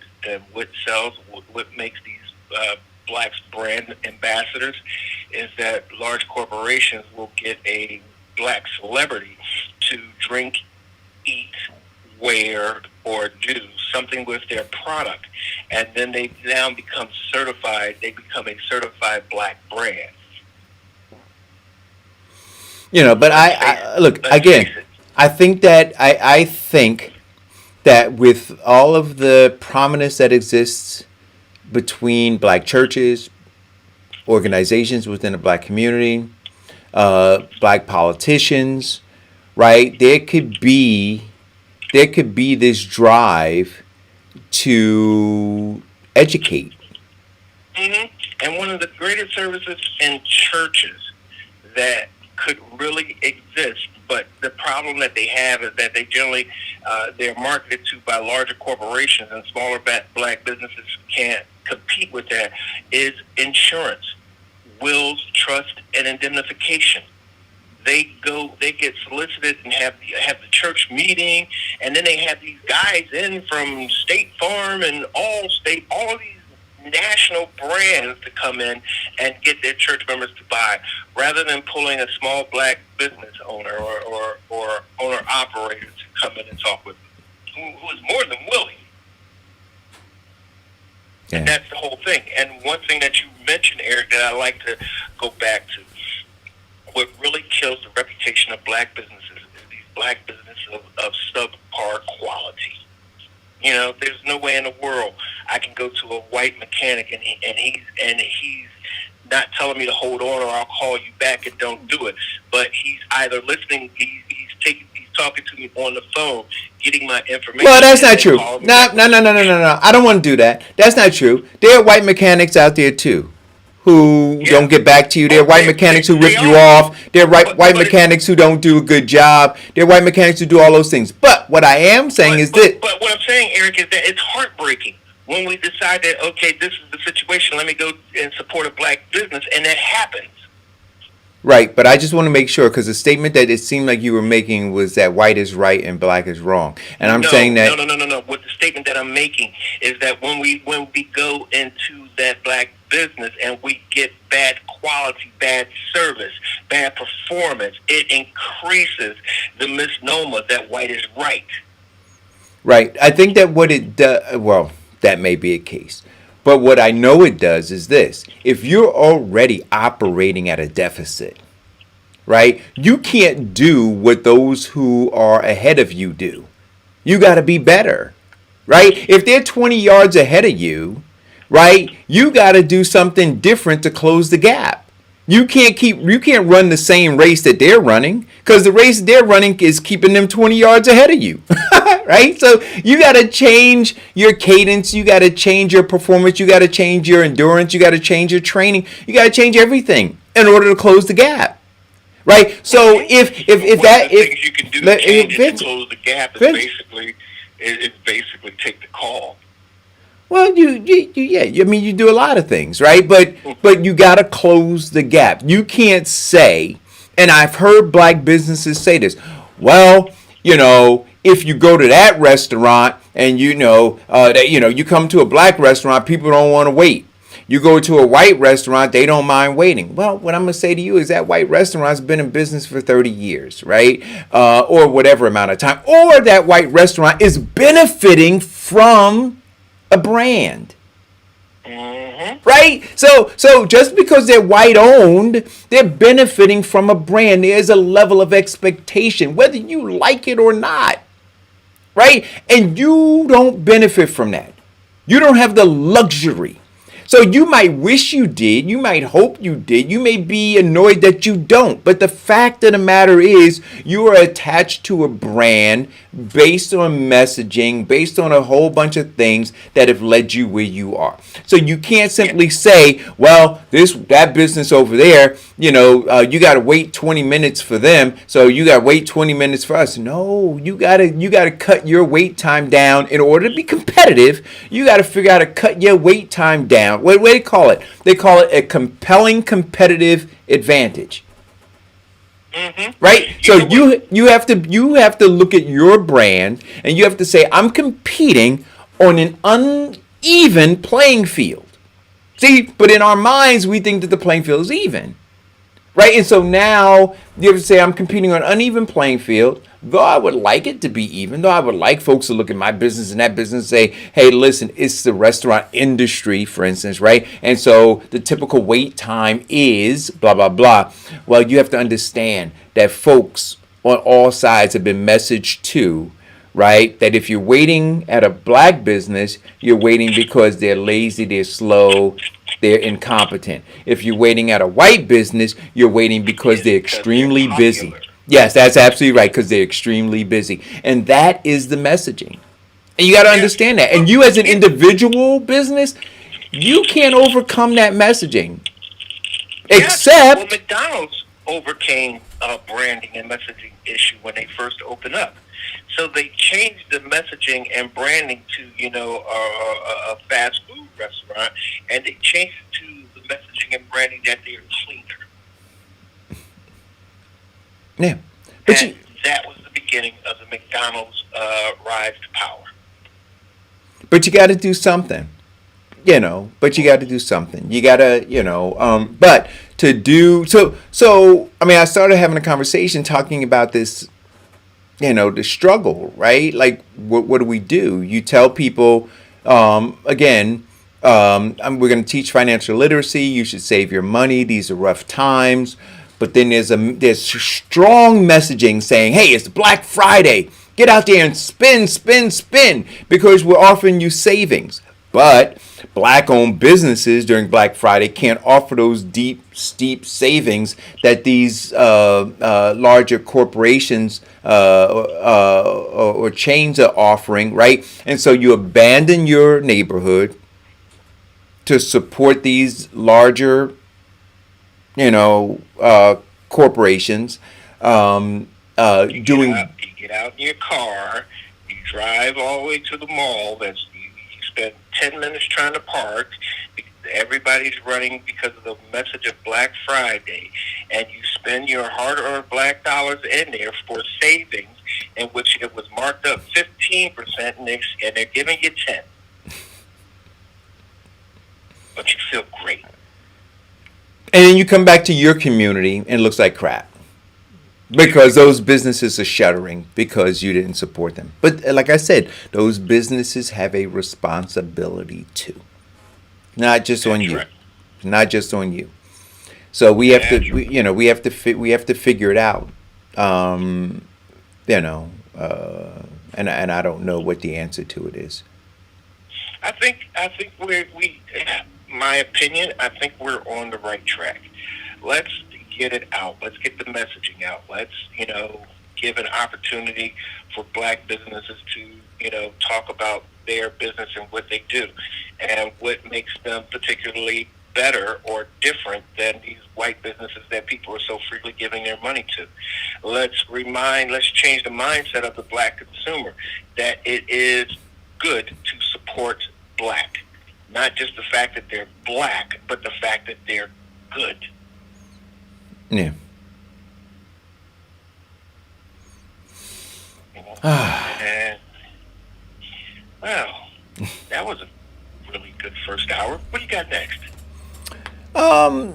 what sells, what makes these blacks brand ambassadors is that large corporations will get a black celebrity to drink, eat, wear, or do something with their product, and then they now become certified. They become a certified black brand. But I look again. I think that with all of the prominence that exists between black churches, organizations within the black community, black politicians, right? There could be this drive to educate. Mm-hmm. And one of the greatest services in churches that could really exist, but the problem that they have is that they generally they're marketed to by larger corporations, and smaller black businesses can't compete with that, is insurance, wills, trust, and indemnification. They get solicited and have the church meeting, and then they have these guys in from State Farm and all of these national brands to come in and get their church members to buy, rather than pulling a small black business owner or owner operator to come in and talk with them, who is more than willing. Yeah. And that's the whole thing. And one thing that you mentioned, Eric, that I like to go back to, what really kills the reputation of black businesses is these black businesses of subpar quality. There's no way in the world I can go to a white mechanic and he's not telling me to hold on, or I'll call you back, and don't do it. But he's either listening, he's talking to me on the phone, getting my information. Well, that's not true. No. I don't want to do that. That's not true. There are white mechanics out there too, who don't get back to you. There are white mechanics who rip you off. There are white mechanics who don't do a good job. There are white mechanics who do all those things. But what I am saying is that... But what I'm saying, Eric, is that it's heartbreaking when we decide that, okay, this is the situation, let me go and support a black business, and that happens. Right, but I just want to make sure, because the statement that it seemed like you were making was that white is right and black is wrong. And I'm saying that... No. What the statement that I'm making is that when we go into that black business and we get bad quality, bad service, bad performance, it increases the misnomer that white is right. Right. I think that what it does, well, that may be a case. But what I know it does is this. If you're already operating at a deficit, right, you can't do what those who are ahead of you do. You got to be better, right? If they're 20 yards ahead of you, right, you got to do something different to close the gap. You can't run the same race that they're running because the race they're running is keeping them 20 yards ahead of you. Right? So you got to change your cadence, you got to change your performance, you got to change your endurance, you got to change your training, you got to change everything in order to close the gap. Right? So if that things you can do to change it to close the gap is basically take the call. Well, I mean, you do a lot of things, right? But you got to close the gap. You can't say, and I've heard black businesses say this. Well, if you go to that restaurant and you come to a black restaurant, people don't want to wait. You go to a white restaurant, they don't mind waiting. Well, what I'm going to say to you is that white restaurant's been in business for 30 years, right? Or whatever amount of time. Or that white restaurant is benefiting from a brand. Right? So just because they're white owned, they're benefiting from a brand. There's a level of expectation, whether you like it or not. Right? And you don't benefit from that. You don't have the luxury. So you might wish you did. You might hope you did. You may be annoyed that you don't. But the fact of the matter is you are attached to a brand based on messaging, based on a whole bunch of things that have led you where you are. So you can't simply say, well, that business over there, you got to wait 20 minutes for them. So you got to wait 20 minutes for us. No, you got to cut your wait time down in order to be competitive. You got to figure out how to cut your wait time down. What do they call it? They call it a compelling competitive advantage. Right? So you have to look at your brand and you have to say, I'm competing on an uneven playing field. See, but in our minds, we think that the playing field is even. Right? And so now you have to say, I'm competing on an uneven playing field. Though I would like it to be even, though I would like folks to look at my business and that business and say, hey, listen, it's the restaurant industry, for instance, right? And so the typical wait time is blah, blah, blah. Well, you have to understand that folks on all sides have been messaged to, right? That if you're waiting at a black business, you're waiting because they're lazy, they're slow, they're incompetent. If you're waiting at a white business, you're waiting because they're extremely busy. Yes, that's absolutely right, because they're extremely busy. And that is the messaging. And you got to understand that. And you as an individual business, you can't overcome that messaging. Except... Well, McDonald's overcame a branding and messaging issue when they first opened up. So they changed the messaging and branding to, a fast food restaurant, and they changed it to the messaging and branding that they're cleaner. Yeah, and that was the beginning of the McDonald's rise to power. But you got to do something, But you got to do something. You got to, But to do so. I mean, I started having a conversation talking about this, the struggle, right? Like, what do we do? You tell people, again. We're going to teach financial literacy. You should save your money. These are rough times. But then there's strong messaging saying, hey, it's Black Friday. Get out there and spend, because we're offering you savings. But black-owned businesses during Black Friday can't offer those deep, steep savings that these larger corporations or chains are offering, right? And so you abandon your neighborhood to support these larger corporations You get out in your car, you drive all the way to the mall. You spend 10 minutes trying to park. Everybody's running because of the message of Black Friday, and you spend your hard-earned black dollars in there for savings, in which it was marked up 15%, and they're giving you 10. but you feel great. And then you come back to your community and it looks like crap. Because those businesses are shuttering because you didn't support them. But like I said, those businesses have a responsibility too. Not just on That's you. right. Not just on you. So we have to, That's right. we have to figure it out. You know, and I don't know what the answer to it is. I think my opinion, I think we're on the right track. Let's get it out. Let's get the messaging out. Let's, give an opportunity for black businesses to, talk about their business and what they do and what makes them particularly better or different than these white businesses that people are so freely giving their money to. Let's change the mindset of the black consumer that it is good to support black. Not just the fact that they're black, but the fact that they're good. Yeah. And, well, that was a really good first hour. What do you got next? Well,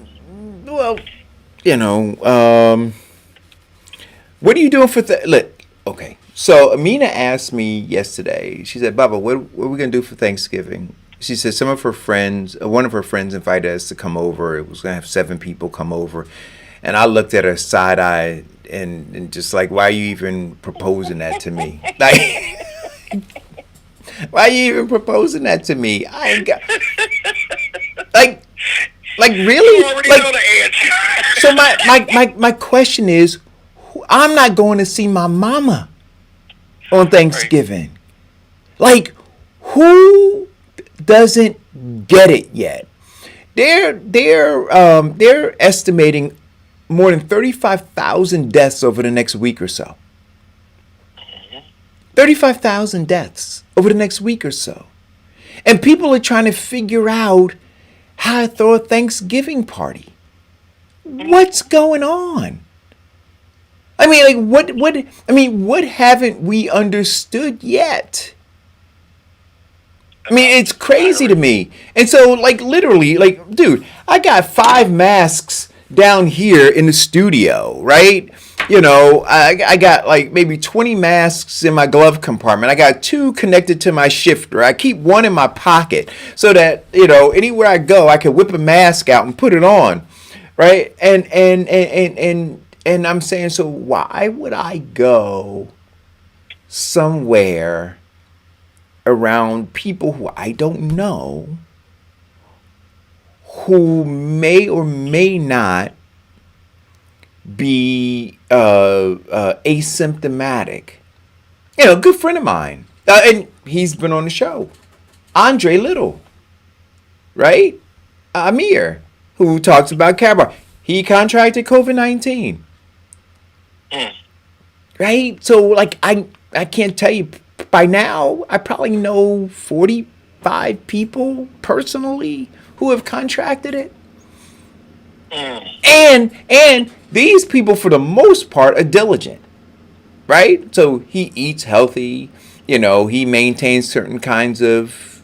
what are you doing for look, okay. So Amina asked me yesterday, she said, Baba, what are we going to do for Thanksgiving? She said one of her friends invited us to come over. It was going to have 7 people come over. And I looked at her side eye and just like, why are you even proposing that to me? Like, why are you even proposing that to me? I ain't got, like really? You already know the answer. So my question is, I'm not going to see my mama on Thanksgiving. Like, who doesn't get it yet? They're estimating more than 35,000 deaths over the next week or so. 35,000 deaths over the next week or so. And people are trying to figure out how to throw a Thanksgiving party. What's going on? I mean, like, what haven't we understood yet? I mean, it's crazy to me. And so, like, literally, like, dude, I got 5 masks down here in the studio, right? I got like maybe 20 masks in my glove compartment. I got 2 connected to my shifter. I keep 1 in my pocket so that, anywhere I go, I can whip a mask out and put it on, right? And I'm saying, so why would I go somewhere around people who I don't know, who may or may not be asymptomatic? A good friend of mine, and he's been on the show, Andre Little, right? Amir, who talks about Cabar. He contracted COVID-19. Right? So, like, I can't tell you, by now, I probably know 45 people personally who have contracted it. And these people, for the most part, are diligent, right? So he eats healthy, he maintains certain kinds of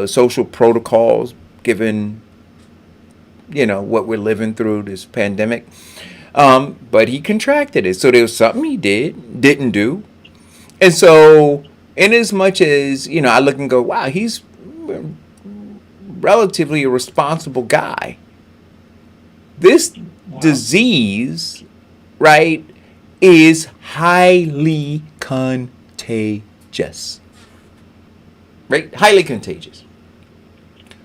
social protocols, given, what we're living through, this pandemic. But he contracted it. So there was something he didn't do. And so, in as much as, I look and go, wow, he's relatively a responsible guy. This disease, right, is highly contagious. Right? Highly contagious.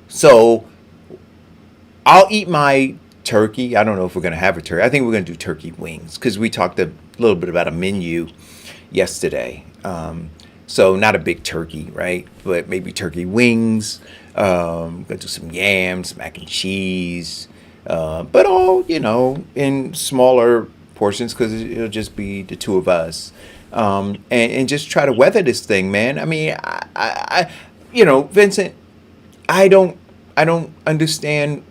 So, I'll eat my turkey. I don't know if we're going to have a turkey. I think we're going to do turkey wings because we talked a little bit about a menu yesterday. So, not a big turkey, right? But maybe turkey wings. Going to do some yams, mac and cheese. But all, in smaller portions because it'll just be the 2 of us. And just try to weather this thing, man. I mean, I Vincent, I don't understand,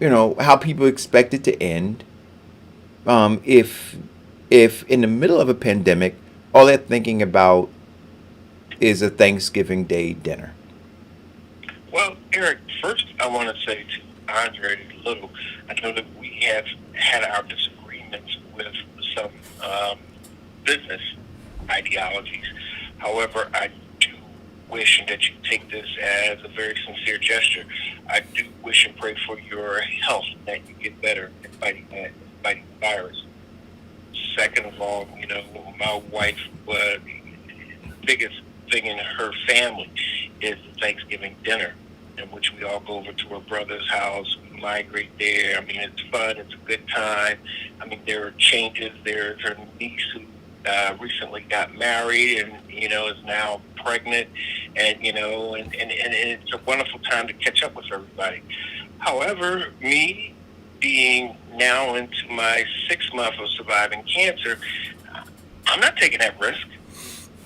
how people expect it to end. If in the middle of a pandemic, all they're thinking about is a Thanksgiving Day dinner. Well, Eric, first I want to say to Andre Little, I know that we have had our disagreements with some business ideologies. However, I do wish that you take this as a very sincere gesture. I do wish and pray for your health, that you get better in fighting the virus. Second of all, my wife, the biggest thing in her family is the Thanksgiving dinner, in which we all go over to her brother's house. We migrate there. I mean, it's fun. It's a good time. I mean, there are changes. There's her niece who recently got married and, is now pregnant. And, and it's a wonderful time to catch up with everybody. However, me being now into my 6th month of surviving cancer, I'm not taking that risk,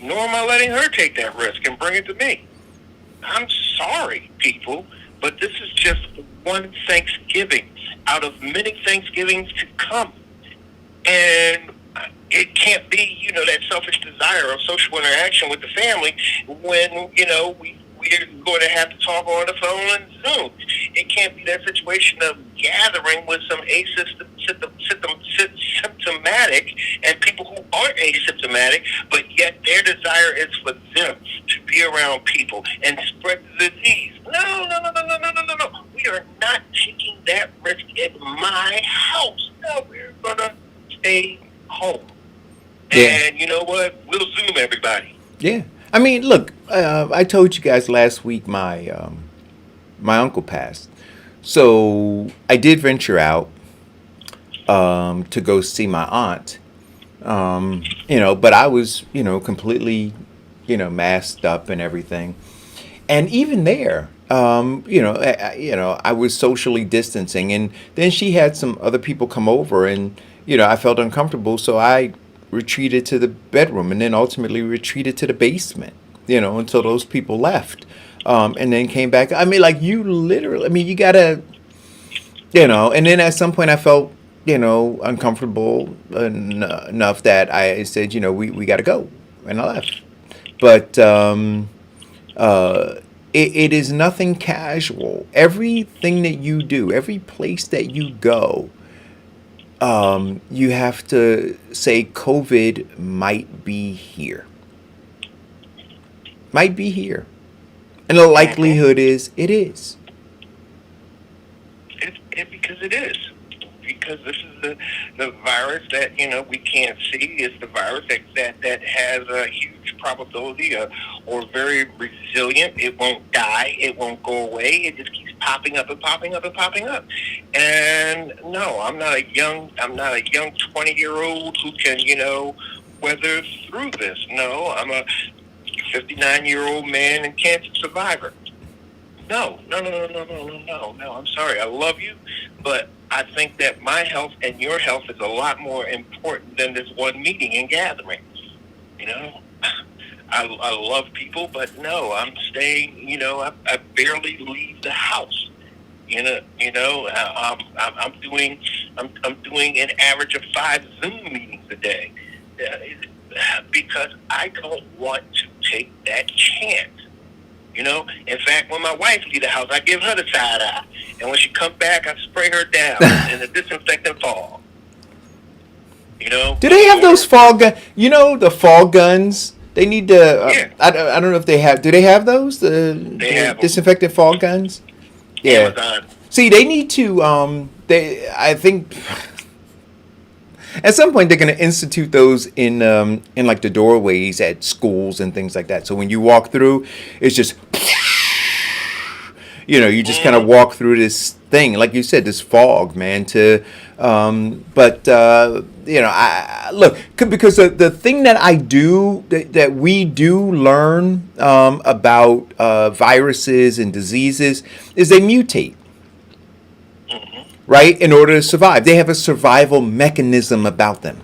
nor am I letting her take that risk and bring it to me. I'm sorry, people, but this is just one Thanksgiving out of many Thanksgivings to come. And it can't be, that selfish desire of social interaction with the family when, we're going to have to talk on the phone and Zoom. It can't be that situation of gathering with some asymptomatic and people who aren't asymptomatic, but yet their desire is for them to be around people and spread the disease. No. We are not taking that risk in my house. No, we're going to stay home. Yeah. And you know what? We'll Zoom everybody. Yeah. I mean, look, I told you guys last week my uncle passed. So I did venture out to go see my aunt. But I was, completely, masked up and everything. And even there, I was socially distancing. And then she had some other people come over and, I felt uncomfortable. So I retreated to the bedroom and then ultimately retreated to the basement, until those people left. And then came back. I mean, like you literally, you gotta, and then at some point I felt, uncomfortable enough that I said, we gotta go. And I left. But it is nothing casual. Everything that you do, every place that you go, you have to say COVID might be here. Might be here. And the likelihood is it is. Because it is. Because this is the virus that, we can't see. It's the virus that has a huge probability or very resilient. It won't die. It won't go away. It just keeps popping up and popping up and popping up. And no, I'm not a young 20-year-old who can, weather through this. No, I'm a 59-year-old man and cancer survivor. No. I'm sorry. I love you, but I think that my health and your health is a lot more important than this one meeting and gathering. I love people, but no, I'm staying. I barely leave the house. I'm doing an average of 5 Zoom meetings a day because I don't want to take that chance. In fact, when my wife leaves the house, I give her the side eye. And when she comes back, I spray her down in the disinfectant fog. Do they have those fall guns? The fall guns? They need to, yeah. I don't know if they have, do they have those? They have disinfectant fall guns? Yeah. Amazon. See, they need to, I think, at some point they're going to institute those in like the doorways at schools and things like that. So when you walk through, it's just, you just kind of walk through this thing, like you said, this fog, man. I look, because the thing that I do that we do learn about viruses and diseases is they mutate. Right? In order to survive. They have a survival mechanism about them.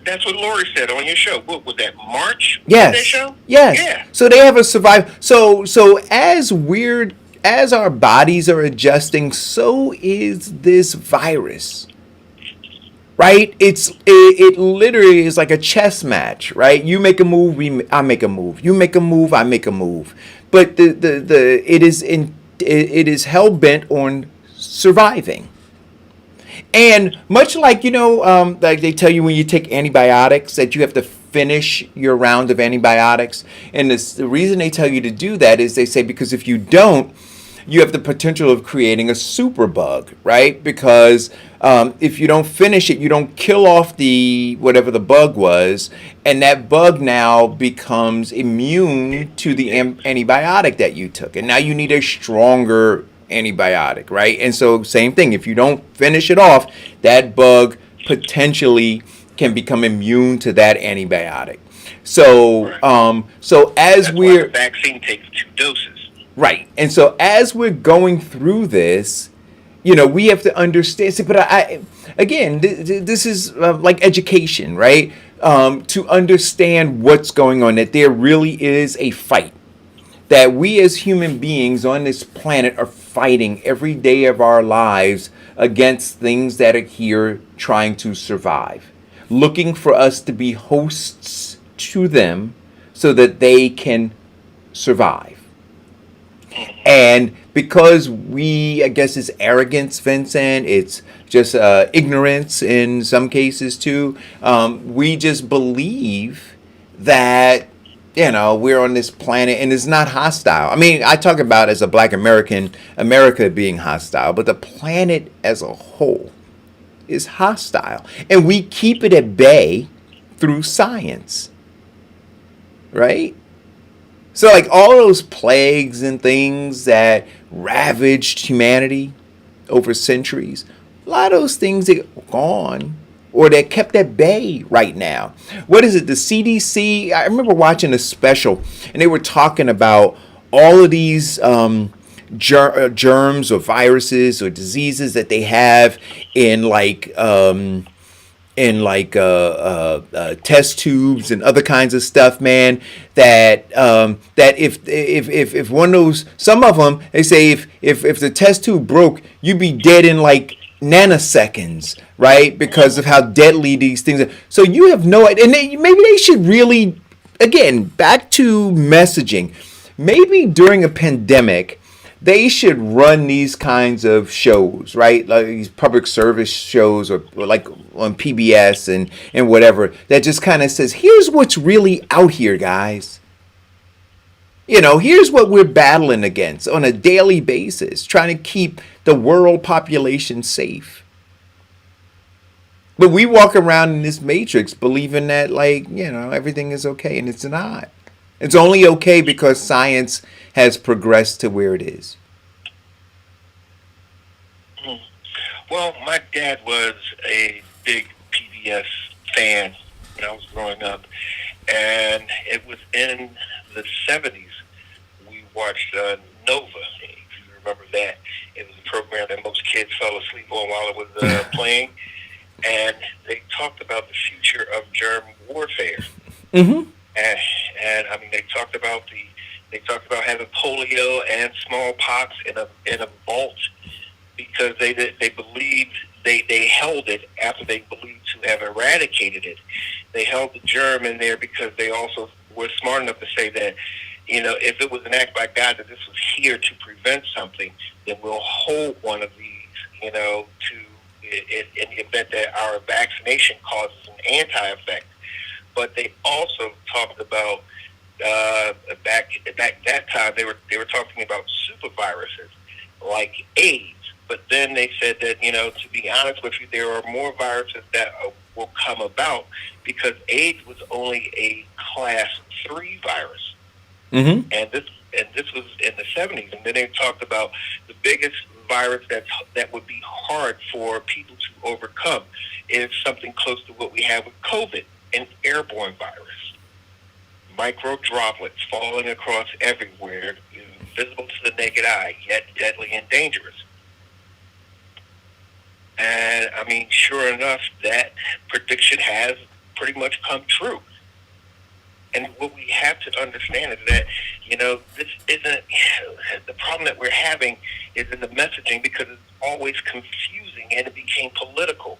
That's what Lori said on your show. What was that, March? Yes. That show? Yes. Yeah. So they have a survival. So as weird as our bodies are adjusting, so is this virus. Right? It literally is like a chess match, right? You make a move, I make a move. You make a move, I make a move. But it is it is hell bent on surviving. And much like, like they tell you when you take antibiotics that you have to finish your round of antibiotics. And the reason they tell you to do that is they say because if you don't, you have the potential of creating a superbug, right? Because if you don't finish it, you don't kill off the whatever the bug was, and that bug now becomes immune to the antibiotic that you took, and now you need a stronger antibiotic, right? And so same thing, if you don't finish it off, that bug potentially can become immune to that antibiotic. So so as That's why we're the vaccine takes 2 doses. right, and so as we're going through this, we have to understand. See, but I again, this is like education, right? To understand what's going on, that there really is a fight, that we as human beings on this planet are fighting every day of our lives against things that are here trying to survive, looking for us to be hosts to them so that they can survive. And because I guess it's arrogance, Vincent, it's just ignorance in some cases too, we just believe that we're on this planet and it's not hostile. I mean, I talk about as a Black American, America being hostile, but the planet as a whole is hostile. And we keep it at bay through science, right? So like all those plagues and things that ravaged humanity over centuries, a lot of those things are gone, or they're kept at bay right now. What is it? The CDC, I remember watching a special and they were talking about all of these germs or viruses or diseases that they have in test tubes and other kinds of stuff, man. That if one of those, some of them, they say if the test tube broke, you'd be dead in like nanoseconds, right? Because of how deadly these things are. So you have no idea. And maybe they should really, again, back to messaging. Maybe during a pandemic, they should run these kinds of shows, right? Like these public service shows or like on PBS and whatever, that just kind of says, here's what's really out here, guys. Here's what we're battling against on a daily basis, trying to keep the world population safe. But we walk around in this matrix believing that, everything is okay, and it's not. It's only okay because science has progressed to where it is. Well, my dad was a big PBS fan when I was growing up, and it was in the 70s we watched Nova, if you remember that. It was a program that most kids fell asleep on while it was playing, and they talked about the future of germ warfare. Mm-hmm. And I mean, they talked about having polio and smallpox in a vault because they believed they held it after they believed to have eradicated it. They held the germ in there because they also were smart enough to say that, if it was an act by God that this was here to prevent something, then we'll hold one of these, to in the event that our vaccination causes an anti-effect. But they also talked about back that time they were talking about super viruses like AIDS. But then they said that, to be honest with you, there are more viruses that will come about because AIDS was only a class 3 virus. Mm-hmm. And this was in the 70s. And then they talked about the biggest virus that would be hard for people to overcome is something close to what we have with COVID, an airborne virus. Micro droplets falling across everywhere, visible to the naked eye, yet deadly and dangerous. And, I mean, sure enough, that prediction has pretty much come true. And what we have to understand is that, this isn't, the problem that we're having is in the messaging because it's always confusing and it became political.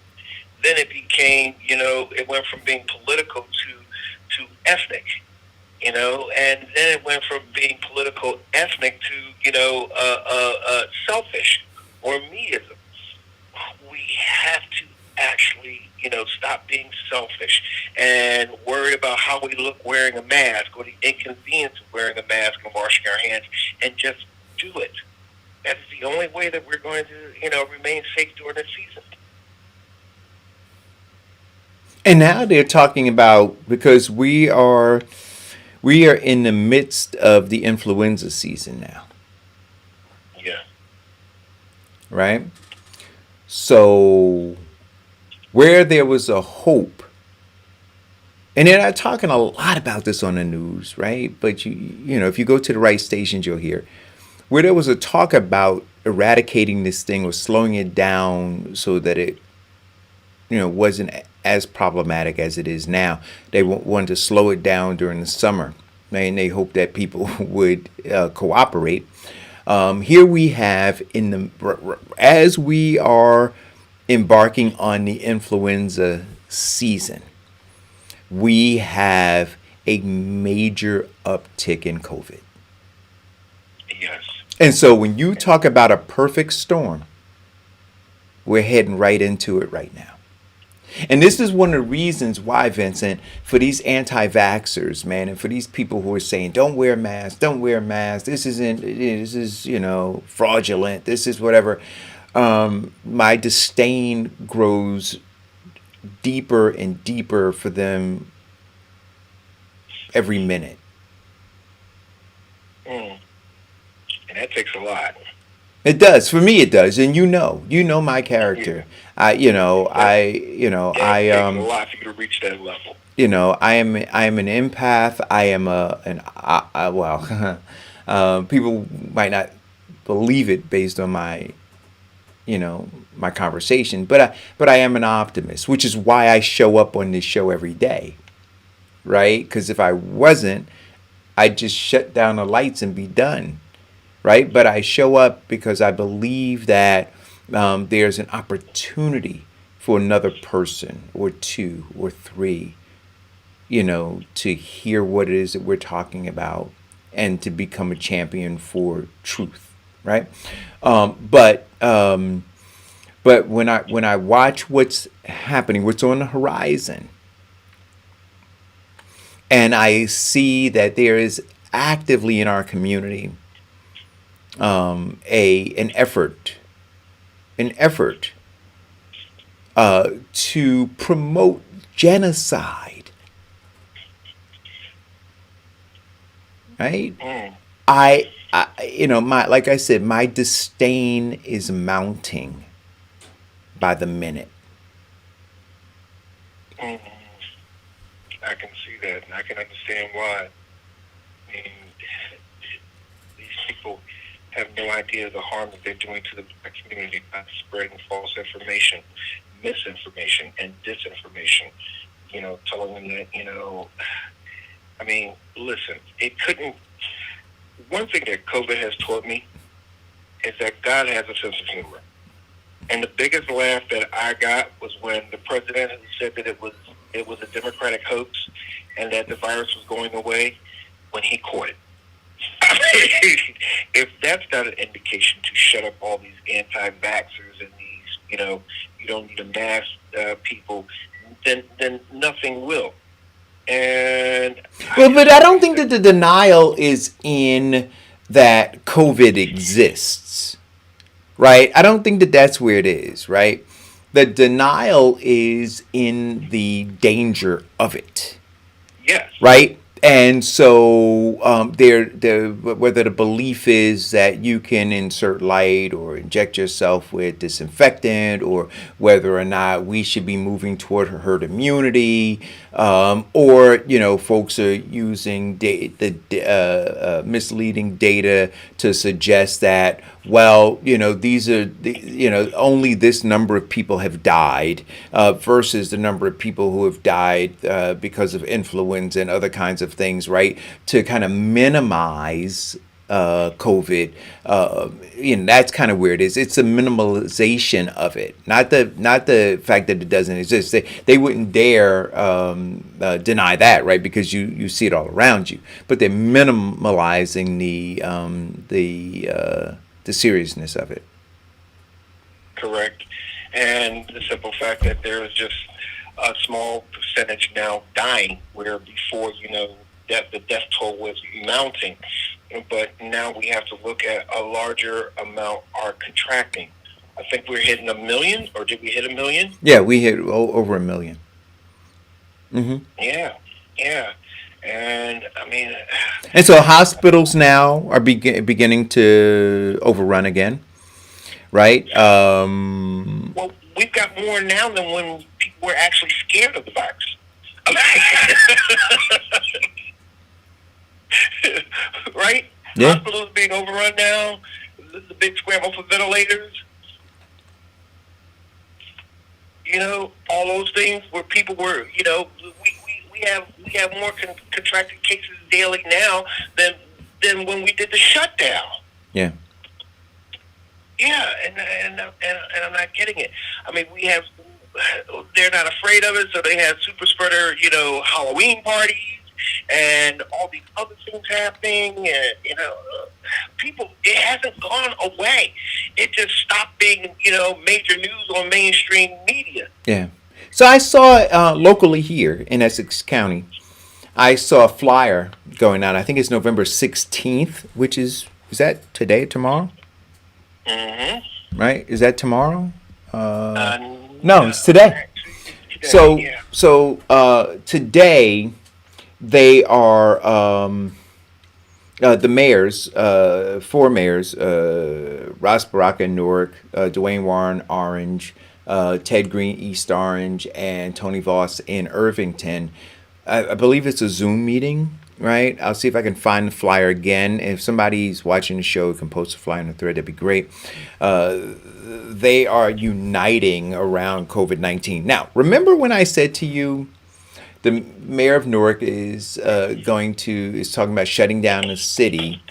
Then it became, it went from being political to ethnic, and then it went from being political, ethnic to, being selfish and worried about how we look wearing a mask or the inconvenience of wearing a mask and washing our hands, and just do it. That's the only way that we're going to, remain safe during the season. And now they're talking about, because we are in the midst of the influenza season now, Yeah. right? So where there was a hope, and they're not talking a lot about this on the news, right? But if you go to the right stations, you'll hear where there was a talk about eradicating this thing or slowing it down so that it, wasn't as problematic as it is now. They wanted to slow it down during the summer, and they hope that people would cooperate. Here we have as we are embarking on the influenza season, we have a major uptick in COVID. Yes. And so when you talk about a perfect storm, we're heading right into it right now. And this is one of the reasons why, Vincent, for these anti-vaxxers, man, and for these people who are saying, don't wear masks, this is, fraudulent, this is whatever. My disdain grows deeper and deeper for them every minute. And that takes a lot. It does. For me, it does. And you know my character. Yeah. It takes a lot for you to reach that level. I am an empath. I am people might not believe it based on my my conversation, but I am an optimist, which is why I show up on this show every day, right? Because if I wasn't, I'd just shut down the lights and be done, right? But I show up because I believe that there's an opportunity for another person or two or three, to hear what it is that we're talking about and to become a champion for truth, right? But when I watch what's happening, what's on the horizon, and I see that there is actively in our community an effort to promote genocide, right? Like I said, my disdain is mounting by the minute. I can see that, and I can understand why. I mean, these people have no idea the harm that they're doing to the black community by spreading false information, misinformation, and disinformation. Telling them that, I mean, listen, one thing that COVID has taught me is that God has a sense of humor. And the biggest laugh that I got was when the president said that it was a Democratic hoax and that the virus was going away when he caught it. If that's not an indication to shut up all these anti-vaxxers and these, you don't need a mask people, then nothing will. And but I don't think that the denial is in that COVID exists, right? I don't think that that's where it is, right? The denial is in the danger of it. Yes. Right? And so whether the belief is that you can insert light or inject yourself with disinfectant, or whether or not we should be moving toward herd immunity, or folks are using misleading data to suggest that, well, these are only this number of people have died versus the number of people who have died because of influenza and other kinds of things, right? To kind of minimize COVID, that's kind of where it is. It's a minimalization of it, not the fact that it doesn't exist. They wouldn't dare deny that, right? Because you see it all around you. But they're minimalizing the seriousness of it. Correct. And the simple fact that there is just a small percentage now dying, where before, the death toll was mounting. But now we have to look at a larger amount are contracting. I think we're hitting 1 million, or did we hit 1 million? Yeah, we hit over 1 million. Mm-hmm. Yeah, yeah. And I mean, And so hospitals now are beginning to overrun again, right? well, we've got more now than when people were actually scared of the virus. Right? Yeah. Hospitals being overrun now, the big scramble for ventilators. All those things where people were, we have more contracted cases daily now than when we did the shutdown. Yeah. Yeah, and I'm not getting it. I mean, they're not afraid of it, so they have super spreader, Halloween parties and all these other things happening, and people, it hasn't gone away. It just stopped being, major news on mainstream media. Yeah. So I saw locally here in Essex County, I saw a flyer going out. I think it's November 16th, which is that today, tomorrow? Mm-hmm. Right? Is that tomorrow? No, it's today. So today they are the mayors, 4 mayors, Ross Baraka in Newark, Dwayne Warren Orange, Ted Green East Orange, and Tony Voss in Irvington. I believe it's a Zoom meeting, right? I'll see if I can find the flyer again. If somebody's watching the show can post a flyer in the thread, that'd be great. They are uniting around COVID-19. Now, remember when I said to you, the mayor of Newark is talking about shutting down the city,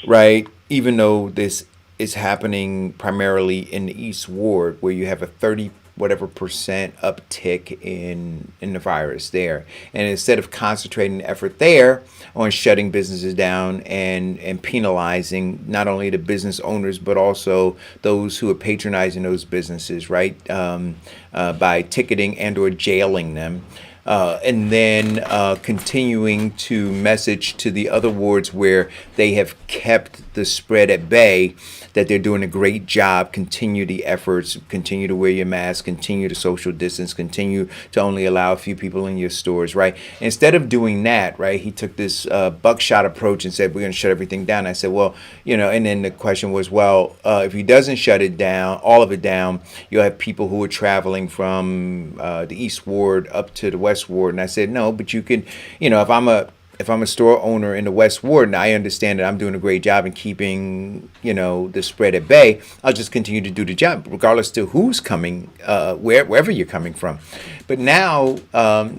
right? Even though this is happening primarily in the East Ward, where you have a 30 whatever percent uptick in the virus there. And instead of concentrating effort there on shutting businesses down and penalizing not only the business owners, but also those who are patronizing those businesses, right? By ticketing and or jailing them. And then continuing to message to the other wards where they have kept the spread at bay that they're doing a great job. Continue the efforts, continue to wear your mask, continue to social distance, continue to only allow a few people in your stores, right? Instead of doing that, right, he took this buckshot approach and said, we're going to shut everything down. I said, well, and then the question was, well, if he doesn't shut it down, all of it down, you'll have people who are traveling from the East Ward up to the West Ward. And I said, no, but you can, if I'm a store owner in the West Ward and I understand that I'm doing a great job in keeping, the spread at bay, I'll just continue to do the job, regardless to who's coming, wherever you're coming from. But now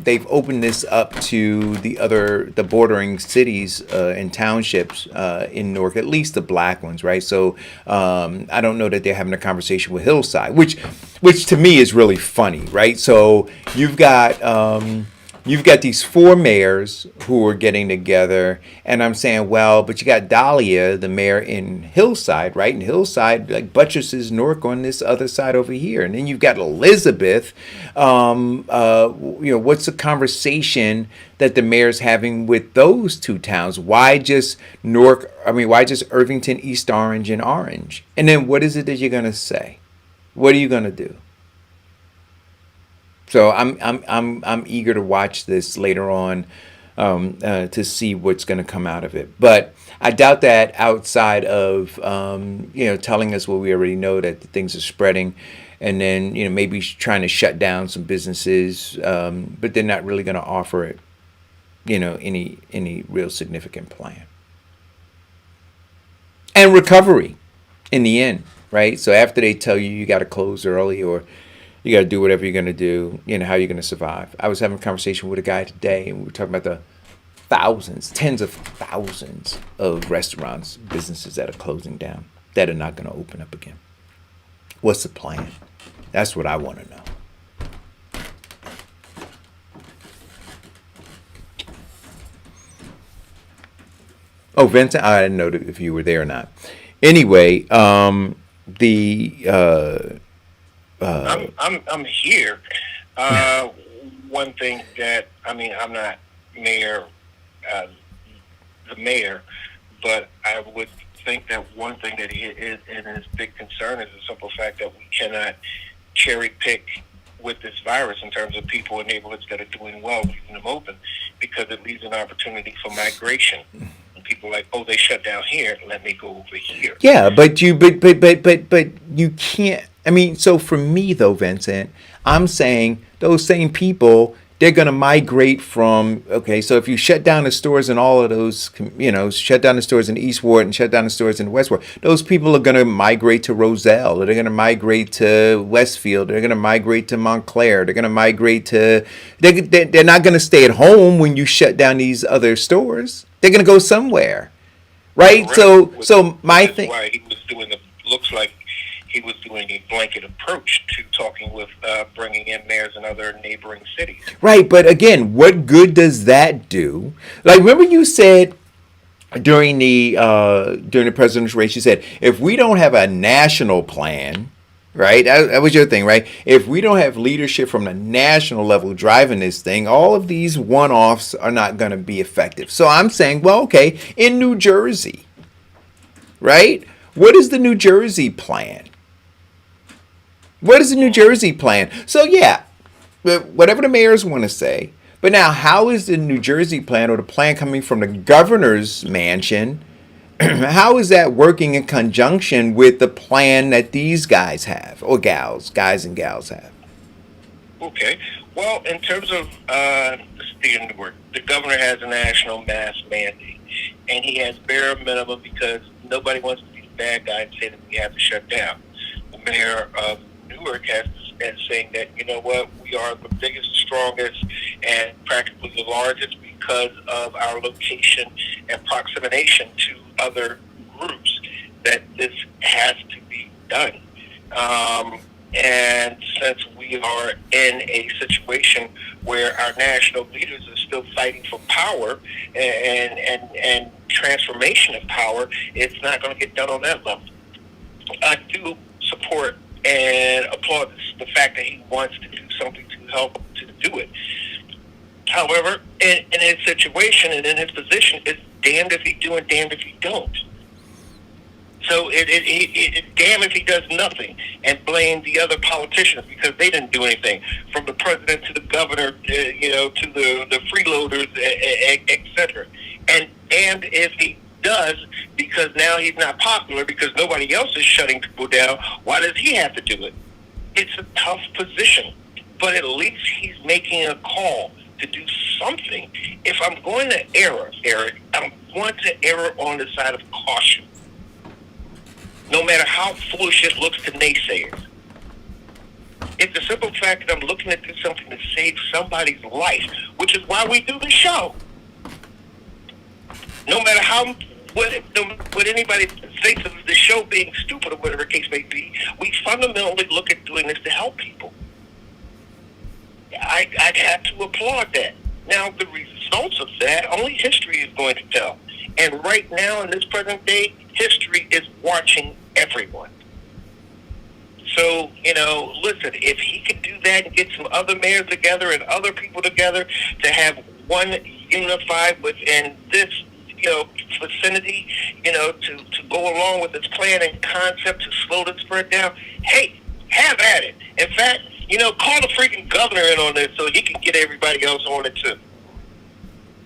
they've opened this up to the bordering cities and townships in Newark, at least the black ones, right? So I don't know that they're having a conversation with Hillside, which to me is really funny, right? So you've got these 4 mayors who are getting together, and I'm saying, well, but you got Dahlia, the mayor in Hillside, right? And Hillside like buttresses Newark on this other side over here, and then you've got Elizabeth. What's the conversation that the mayor's having with those 2 towns? Why just Newark? Why just Irvington, East Orange, and Orange? And then what is it that you're gonna say? What are you gonna do? So I'm eager to watch this later on to see what's going to come out of it. But I doubt that outside of telling us what we already know, that things are spreading, and then maybe trying to shut down some businesses, but they're not really going to offer it any real significant plan. And recovery in the end, right? So after they tell you got to close early or you got to do whatever you're going to do, how you're going to survive. I was having a conversation with a guy today, and we were talking about the tens of thousands of restaurants, businesses that are closing down, that are not going to open up again. What's the plan? That's what I want to know. Oh, Vincent, I didn't know if you were there or not. Anyway, I'm here. one thing that, I mean, I'm not mayor, uh, the mayor, but I would think that one thing that he is, and his big concern is the simple fact that we cannot cherry pick with this virus in terms of people in neighborhoods that are doing well, leaving them open, because it leaves an opportunity for migration. And people are like, oh, they shut down here, let me go over here. Yeah, but you can't. I mean, so for me though, Vincent, I'm saying those same people, they're gonna migrate from. Okay, so if you shut down the stores in all of those, shut down the stores in Eastward and shut down the stores in Westward, those people are gonna migrate to Roselle, or they're gonna migrate to Westfield, they're gonna migrate to Montclair, they're gonna migrate to. They're not gonna stay at home when you shut down these other stores. They're gonna go somewhere. Right. Correct. So my Which is thing. why he was doing looks like he was doing a blanket approach to talking with bringing in mayors in other neighboring cities. Right, but again, what good does that do? Like, remember you said during the presidential race, you said if we don't have a national plan, right? That was your thing, right? If we don't have leadership from the national level driving this thing, all of these one-offs are not going to be effective. So I'm saying, well, okay, in New Jersey, right? What is the New Jersey plan? What is the New Jersey plan? So yeah, whatever the mayors want to say. But now, how is the New Jersey plan or the plan coming from the governor's mansion? How is that working in conjunction with the plan that these guys have, or guys and gals have? Okay. Well, in terms of the governor has a national mask mandate, and he has bare minimum because nobody wants to be the bad guy and say that we have to shut down. The mayor of Newark has saying that, you know what, we are the biggest, strongest, and practically the largest because of our location and proximation to other groups, that this has to be done. And since we are in a situation where our national leaders are still fighting for power and transformation of power, it's not going to get done on that level. I do support and applaud the fact that he wants to do something to help to do it. However, in his situation and in his position, it's damned if he do and damned if he don't. So it damn if he does nothing and blame the other politicians because they didn't do anything, from the president to the governor, to the freeloaders, etc. And damned if he does, because now he's not popular because nobody else is shutting people down. Why does he have to do it? It's a tough position, but at least he's making a call to do something. If I'm going to err, Eric, I'm going to err on the side of caution, no matter how foolish it looks to naysayers. It's the simple fact that I'm looking to do something to save somebody's life, which is why we do the show. No matter what anybody thinks of the show being stupid or whatever the case may be, we fundamentally look at doing this to help people. I'd have to applaud that. Now, the results of that, only history is going to tell. And right now, in this present day, history is watching everyone. So, listen, if he could do that and get some other mayors together and other people together to have one unified within this, vicinity, to go along with this plan and concept to slow the spread down, hey, have at it. In fact, call the freaking governor in on this so he can get everybody else on it too.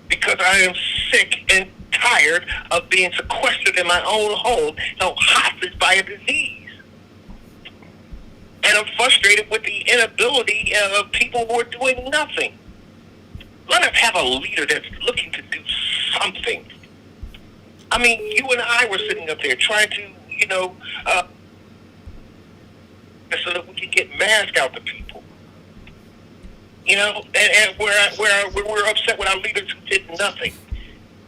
Because I am sick and tired of being sequestered in my own home, held hostage by a disease. And I'm frustrated with the inability of people who are doing nothing. Let us have a leader that's looking to do something. I mean, you and I were sitting up there trying to, so that we could get masks out to people. And we're upset with our leaders who did nothing.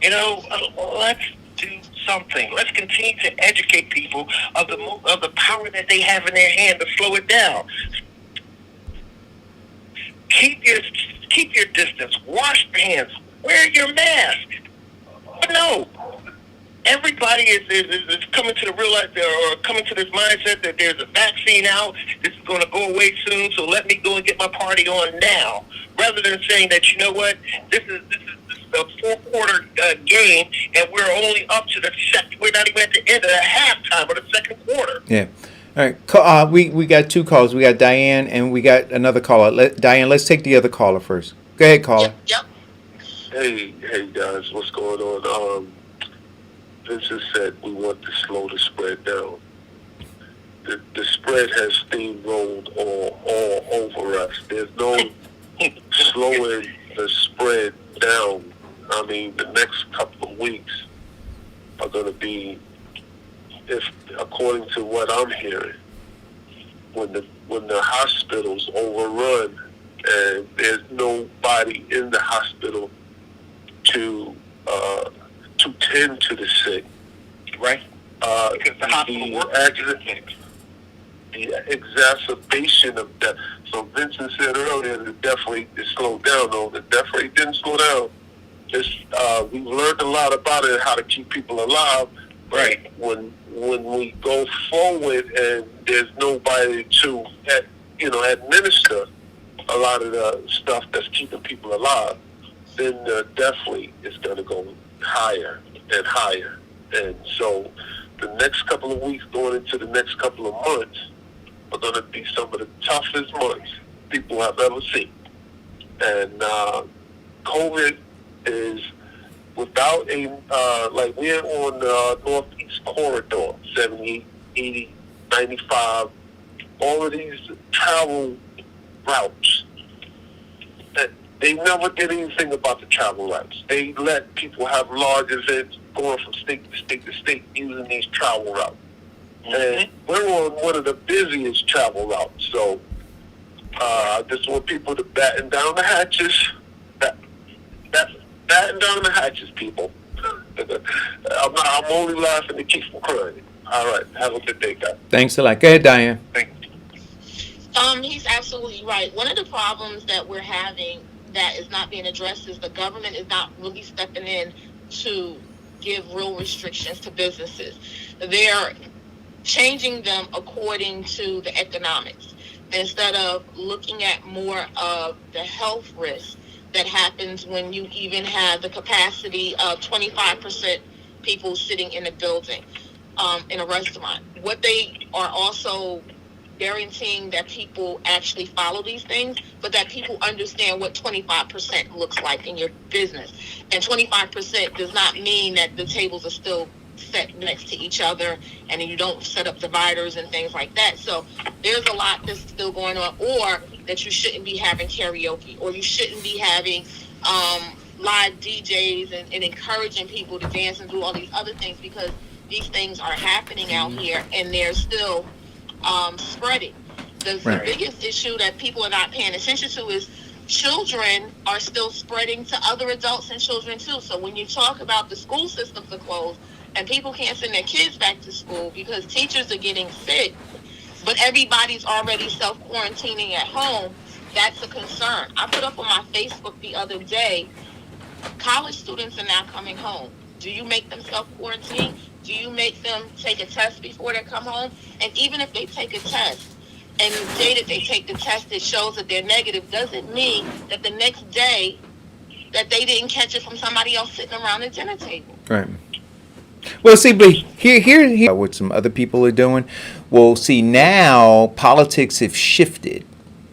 Let's do something. Let's continue to educate people of the power that they have in their hand to slow it down. Keep your distance. Wash your hands. Wear your mask. No. everybody is coming to the realize or coming to this mindset that there's a vaccine out. This is going to go away soon, so let me go and get my party on now, rather than saying that, you know what, this is a four-quarter game, and we're only up to the second. We're not even at the end of the halftime of the second quarter. Yeah. All right. We got two calls. We got Diane and we got another caller. Diane, let's take the other caller first. Go ahead, caller. Yep. Hey guys, what's going on? Vincent said we want to slow the spread down. The spread has steamrolled all over us. There's no slowing the spread down. I mean, the next couple of weeks are going to be, if according to what I'm hearing, when the hospitals overrun and there's nobody in the hospital to tend to the sick, right? Because the hospital works. The exacerbation of that. So Vincent said earlier, the death rate is slowed down. No, the death rate didn't slow down. We've learned a lot about it, how to keep people alive. Right. When we go forward and there's nobody to administer a lot of the stuff that's keeping people alive, then the death rate is going to go higher and higher. And so the next couple of weeks going into the next couple of months are going to be some of the toughest months people have ever seen. And COVID is without like we're on the Northeast Corridor, 70, 80, 95, all of these travel routes. They never did anything about the travel routes. They let people have large events going from state to state to state using these travel routes. Mm-hmm. And we're on one of the busiest travel routes. So I just want people to batten down the hatches. Batten down the hatches, people. I'm only laughing to keep from crying. All right. Have a good day, guys. Thanks a lot. Go ahead, Diane. Thank you. He's absolutely right. One of the problems that we're having that is not being addressed is the government is not really stepping in to give real restrictions to businesses. They're changing them according to the economics instead of looking at more of the health risks that happens when you even have the capacity of 25% people sitting in a building, in a restaurant. What they are also guaranteeing that people actually follow these things, but that people understand what 25% looks like in your business. And 25% does not mean that the tables are still set next to each other and you don't set up dividers and things like that. So there's a lot that's still going on, or that you shouldn't be having karaoke, or you shouldn't be having live DJs and encouraging people to dance and do all these other things, because these things are happening out here and they're still spreading. The biggest issue that people are not paying attention to is children are still spreading to other adults and children too. So when you talk about the school systems are closed and people can't send their kids back to school because teachers are getting sick, but everybody's already self-quarantining at home, that's a concern. I put up on my Facebook the other day, college students are now coming home. Do you make them self-quarantine? Do you make them take a test before they come home? And even if they take a test, and the day that they take the test, it shows that they're negative, doesn't mean that the next day that they didn't catch it from somebody else sitting around the dinner table. Right. Well, see, but here, what some other people are doing. Well, see, now politics have shifted,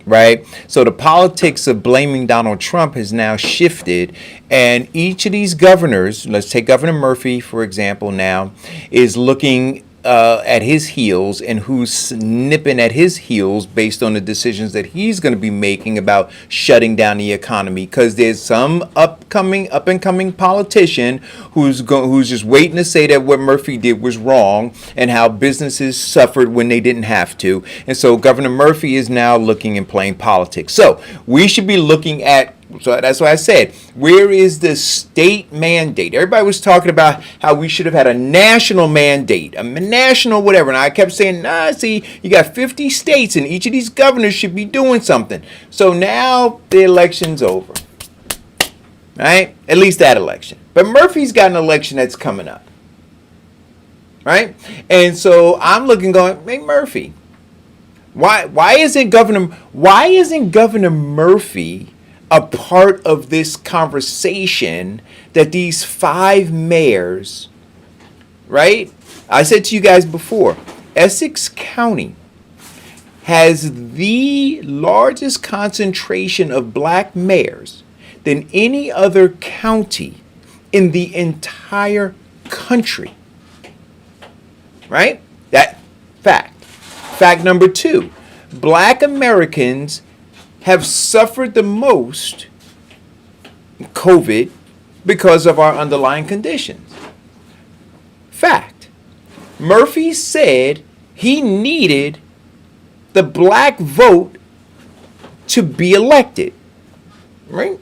right? So the politics of blaming Donald Trump has now shifted, and each of these governors, let's take Governor Murphy, for example, now, is looking at his heels and who's nipping at his heels based on the decisions that he's going to be making about shutting down the economy. Because there's some up and coming politician who's just waiting to say that what Murphy did was wrong and how businesses suffered when they didn't have to. And so Governor Murphy is now looking and playing politics. So we should be looking at. So that's why I said, where is the state mandate? Everybody was talking about how we should have had a national mandate, a national whatever. And I kept saying, see, you got 50 states and each of these governors should be doing something. So now the election's over, right? At least that election. But Murphy's got an election that's coming up. right? And so I'm looking, going, hey Murphy, why isn't Governor Murphy a part of this conversation that these 5 mayors, right? I said to you guys before, Essex County has the largest concentration of black mayors than any other county in the entire country. Right? That fact. Fact number 2, black Americans have suffered the most COVID because of our underlying conditions. Fact. Murphy said he needed the black vote to be elected. Right?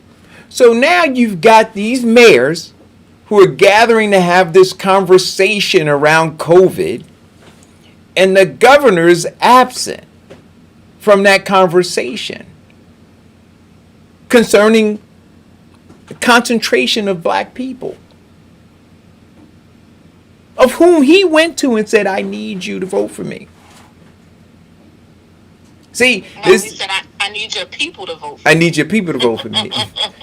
So now you've got these mayors who are gathering to have this conversation around COVID, and the governor's absent from that conversation concerning the concentration of black people, of whom he went to and said, I need you to vote for me. See, No, he said, I need your people to vote for me. I need your people to vote for me.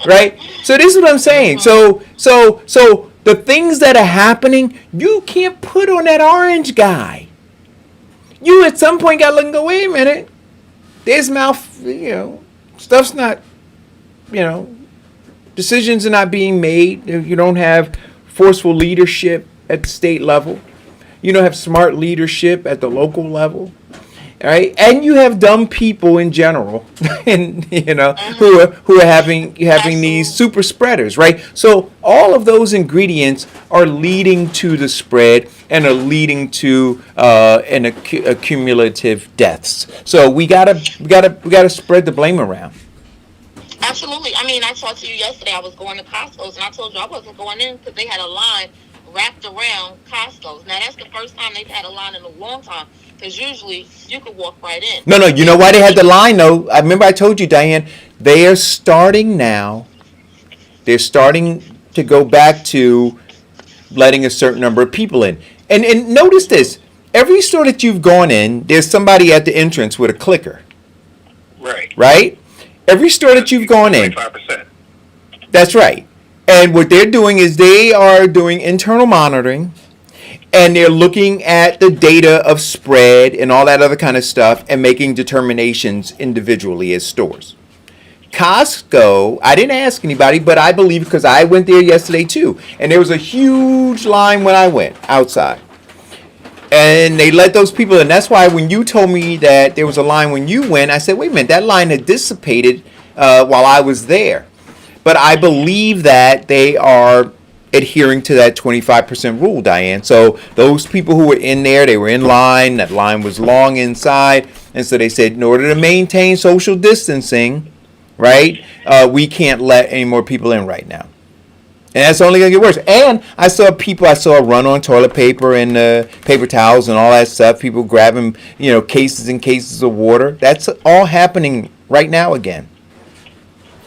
Right? So this is what I'm saying. So the things that are happening, you can't put on that orange guy. You at some point got to look and go, wait a minute. This mouth, stuff's not, decisions are not being made. You don't have forceful leadership at the state level. You don't have smart leadership at the local level. All right, and you have dumb people in general, and who are having these super spreaders, right? So all of those ingredients are leading to the spread and are leading to accumulative deaths. So we gotta spread the blame around. Absolutely. I mean, I talked to you yesterday. I was going to Costco's, and I told you I wasn't going in because they had a line wrapped around Costco's. Now, that's the first time they've had a line in a long time, because usually you could walk right in. No, you know why they had the line, though? I remember I told you, Diane, they are starting now. They're starting to go back to letting a certain number of people in. And notice this. Every store that you've gone in, there's somebody at the entrance with a clicker. Right. Right? Every store that you've gone in. 25%. That's right. And what they're doing is they are doing internal monitoring, and they're looking at the data of spread and all that other kind of stuff and making determinations individually as stores. Costco, I didn't ask anybody, but I believe, because I went there yesterday too, and there was a huge line when I went outside. And they let those people in. That's why when you told me that there was a line when you went, I said, wait a minute, that line had dissipated while I was there. But I believe that they are adhering to that 25% rule, Diane. So those people who were in there, they were in line. That line was long inside. And so they said, in order to maintain social distancing, right, we can't let any more people in right now. And that's only going to get worse. And I saw a run on toilet paper and paper towels and all that stuff. People grabbing, cases and cases of water. That's all happening right now again.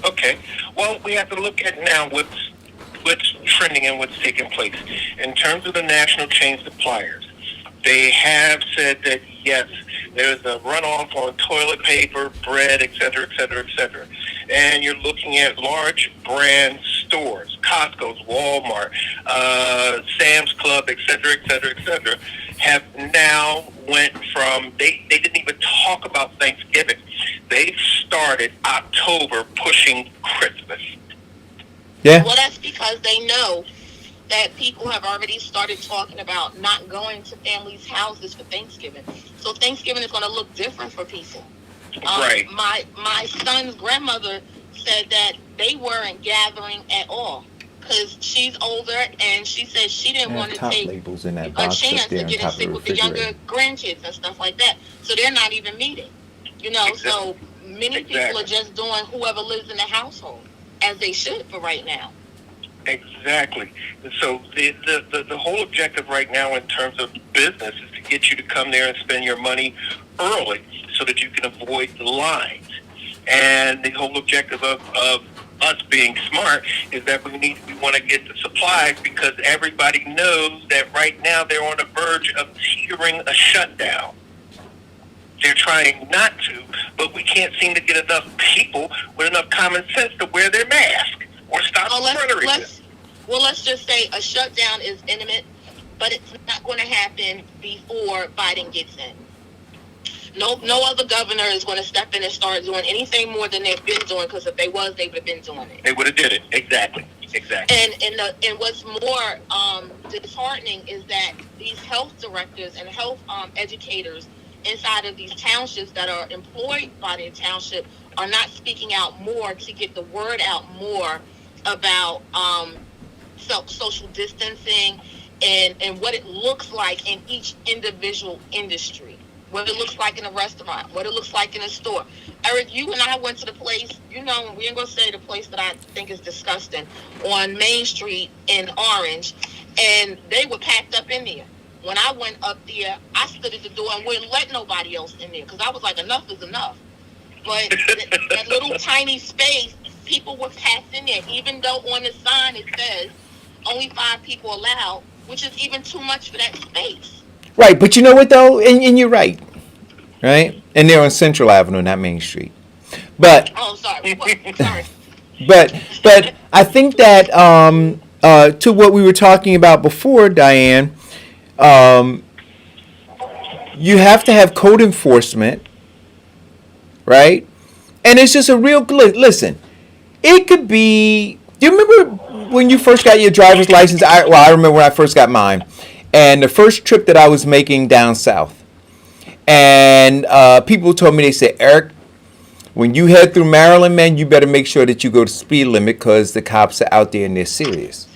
Okay. Well, we have to look at now what's trending and what's taking place. In terms of the national chain suppliers, they have said that, yes, there's a runoff on toilet paper, bread, et cetera, et cetera, et cetera. And you're looking at large brand stores, Costco's, Walmart, Sam's Club, et cetera, et cetera, et cetera, have now went from, they didn't even talk about Thanksgiving. They started October pushing Christmas. Yeah. Well, that's because they know that people have already started talking about not going to families' houses for Thanksgiving. So Thanksgiving is going to look different for people. Right. My son's grandmother said that they weren't gathering at all because she's older, and she said she didn't want to take a chance of getting sick with the younger grandkids and stuff like that. So they're not even meeting. So many people are just doing whoever lives in the household, as they should for right now. Exactly. So the whole objective right now in terms of business is to get you to come there and spend your money early so that you can avoid the lines. And the whole objective of us being smart is that we want to get the supplies because everybody knows that right now they're on the verge of teetering a shutdown. They're trying not to, but we can't seem to get enough people with enough common sense to wear their mask or stop murdering them. Well, let's just say a shutdown is imminent, but it's not going to happen before Biden gets in. No other governor is going to step in and start doing anything more than they've been doing, because if they was, they would have been doing it. They would have did it. Exactly. And what's more disheartening is that these health directors and health educators inside of these townships that are employed by the township are not speaking out more to get the word out more about social distancing and what it looks like in each individual industry. What it looks like in a restaurant, what it looks like in a store. Eric, you and I went to the place, we ain't going to say the place that I think is disgusting, on Main Street in Orange, and they were packed up in there. When I went up there, I stood at the door and wouldn't let nobody else in there because I was like, enough is enough. But that little tiny space, people were packed in there, even though on the sign it says only 5 people allowed, which is even too much for that space. Right, but you know what though, and you're right, and they're on Central Avenue, not Main Street. But sorry. Sorry. But I think that to what we were talking about before, Diane, you have to have code enforcement, right? And it's just a real listen. It could be. Do you remember when you first got your driver's license? I remember when I first got mine. And the first trip that I was making down south, and people told me, they said, Eric, when you head through Maryland, man, you better make sure that you go to speed limit because the cops are out there and they're serious.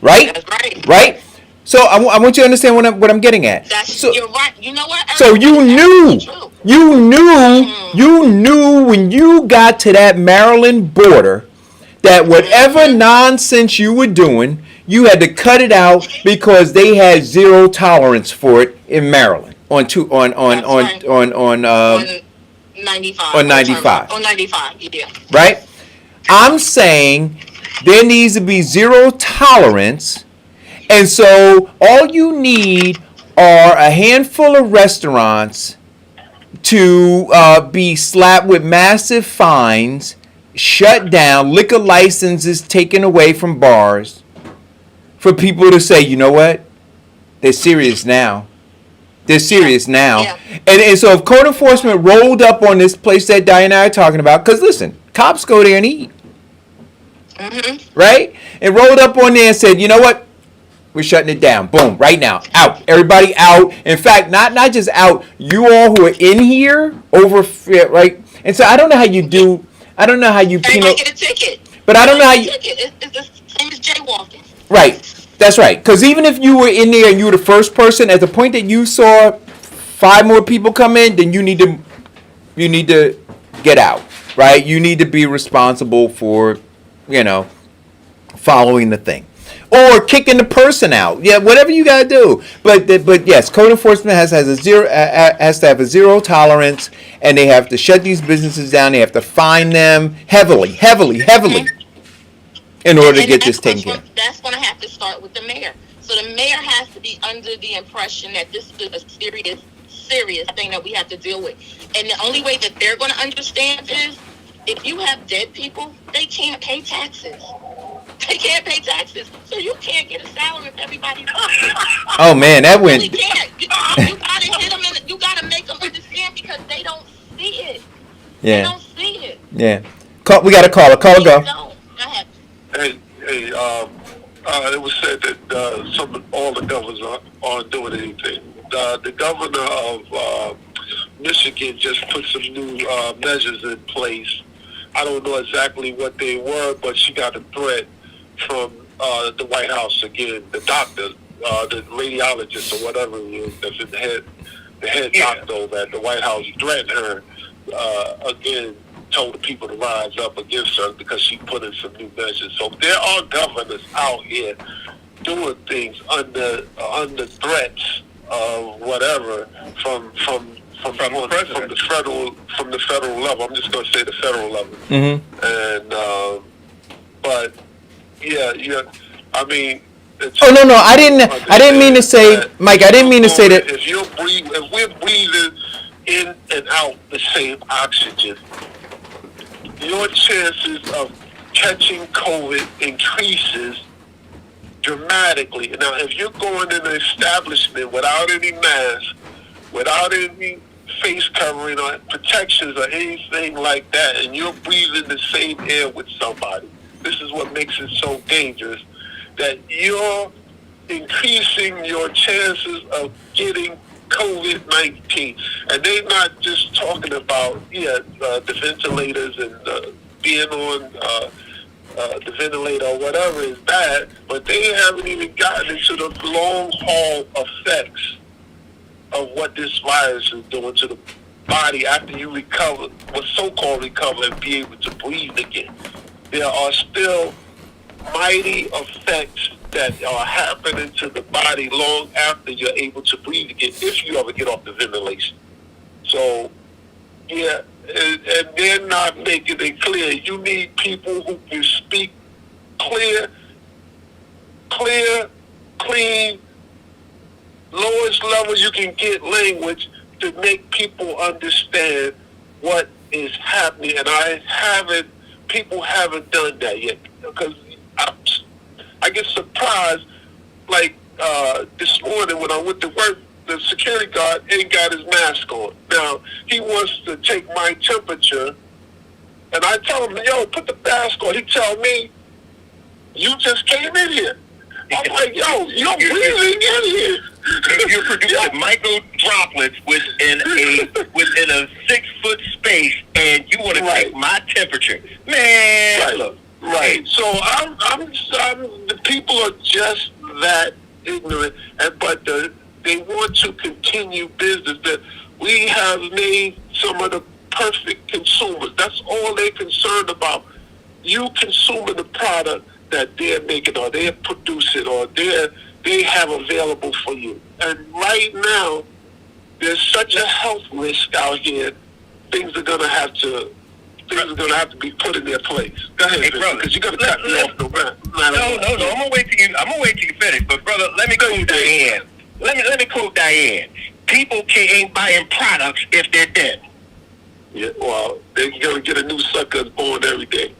Right? That's right. Right? So I want you to understand what I'm getting at. You're right. You know what, Eric? So you knew when you got to that Maryland border that whatever nonsense you were doing, you had to cut it out because they had zero tolerance for it in Maryland on 95. On 95. On 95, yeah. Right? I'm saying there needs to be zero tolerance, and so all you need are a handful of restaurants to be slapped with massive fines, shut down, liquor licenses taken away from bars, for people to say, you know what? They're serious now. They're serious now. Yeah. And so if code enforcement rolled up on this place that Diane and I are talking about, because listen, cops go there and eat. Mm-hmm. Right? And rolled up on there and said, you know what? We're shutting it down. Boom. Right now. Out. Everybody out. In fact, not just out. You all who are in here right? And so I don't know how you do. I don't know how you. Everybody get a ticket. But I don't know how you. It's the same as jaywalking. Right. That's right. Because even if you were in there and you were the first person, at the point that you saw 5 more people come in, then you need to get out. Right? You need to be responsible for, following the thing. Or kicking the person out. Yeah, whatever you gotta do. But yes, code enforcement has to have a zero tolerance, and they have to shut these businesses down. They have to fine them heavily, in order to get this taken care of. That's going to have to start with the mayor. So the mayor has to be under the impression that this is a serious thing that we have to deal with. And the only way that they're going to understand is if you have dead people, they can't pay taxes. They can't pay taxes, so you can't get a salary if everybody's up. Oh man, that went. You really can't. You gotta hit them, and you gotta make them understand because they don't see it. Yeah. They don't see it. Yeah. We got a caller. Caller, go. Go ahead. Hey, it was said that all the governors aren't doing anything. The governor of Michigan just put some new measures in place. I don't know exactly what they were, but she got a threat from the White House again. The doctor, the radiologist or whatever it is, that's in the head doctor over at the White House threatened her again. Told the people to rise up against her because she put in some new measures. So there are governors out here doing things under threats of whatever from the federal level. I'm just going to say the federal level. Mm-hmm. And But yeah. I mean. Oh no, I didn't mean to say, Mike. I didn't mean to say that. If we're breathing in and out the same oxygen, your chances of catching COVID increases dramatically. Now, if you're going in an establishment without any mask, without any face covering or protections or anything like that, and you're breathing the same air with somebody, this is what makes it so dangerous, that you're increasing your chances of getting COVID-19. And they're not just talking about, the ventilators and being on the ventilator or whatever is bad, but they haven't even gotten into the long haul effects of what this virus is doing to the body after you recover, or so-called recover, and be able to breathe again. There are still mighty effects that are happening to the body long after you're able to breathe again, if you ever get off the ventilation. So, yeah, and they're not making it clear. You need people who can speak clear, clean, lowest level you can get language to make people understand what is happening. And people haven't done that yet, because I get surprised, like this morning when I went to work, the security guard ain't got his mask on. Now, he wants to take my temperature, and I tell him, yo, put the mask on. He tell me, you just came in here. I'm like, yo, you're breathing in here. You're producing micro droplets within a 6-foot space, and you want to take my temperature, man. Look. Right. So the people are just that ignorant, but they want to continue business. That we have made some of the perfect consumers. That's all they're concerned about. You consuming the product that they're making, or they're producing, or they have available for you. And right now, there's such a health risk out here. Things are gonna have to be put in their place. Go ahead, hey, brother, because you got to cut me off. No. I'm gonna wait till you finish. But brother, let me quote Diane. Let me quote Diane. People ain't buying products if they're dead. Yeah, well, they're gonna get a new sucker born every day.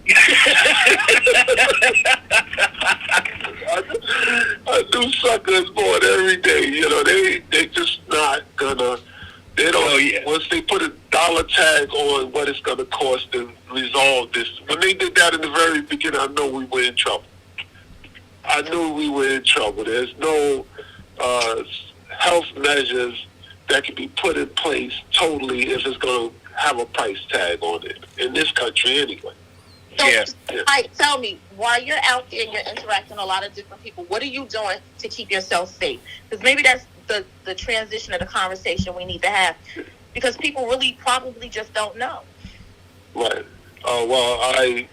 A new sucker is born every day. You know, they just not gonna. They don't. Oh, yeah. Once they put a dollar tag on what it's going to cost to resolve this, when they did that in the very beginning, I know we were in trouble. There's no health measures that can be put in place totally if it's going to have a price tag on it in this country anyway. So, Mike, tell me, while you're out there and you're interacting with a lot of different people, what are you doing to keep yourself safe? Because maybe that's the transition of the conversation we need to have, because people really probably just don't know. Right. Well, I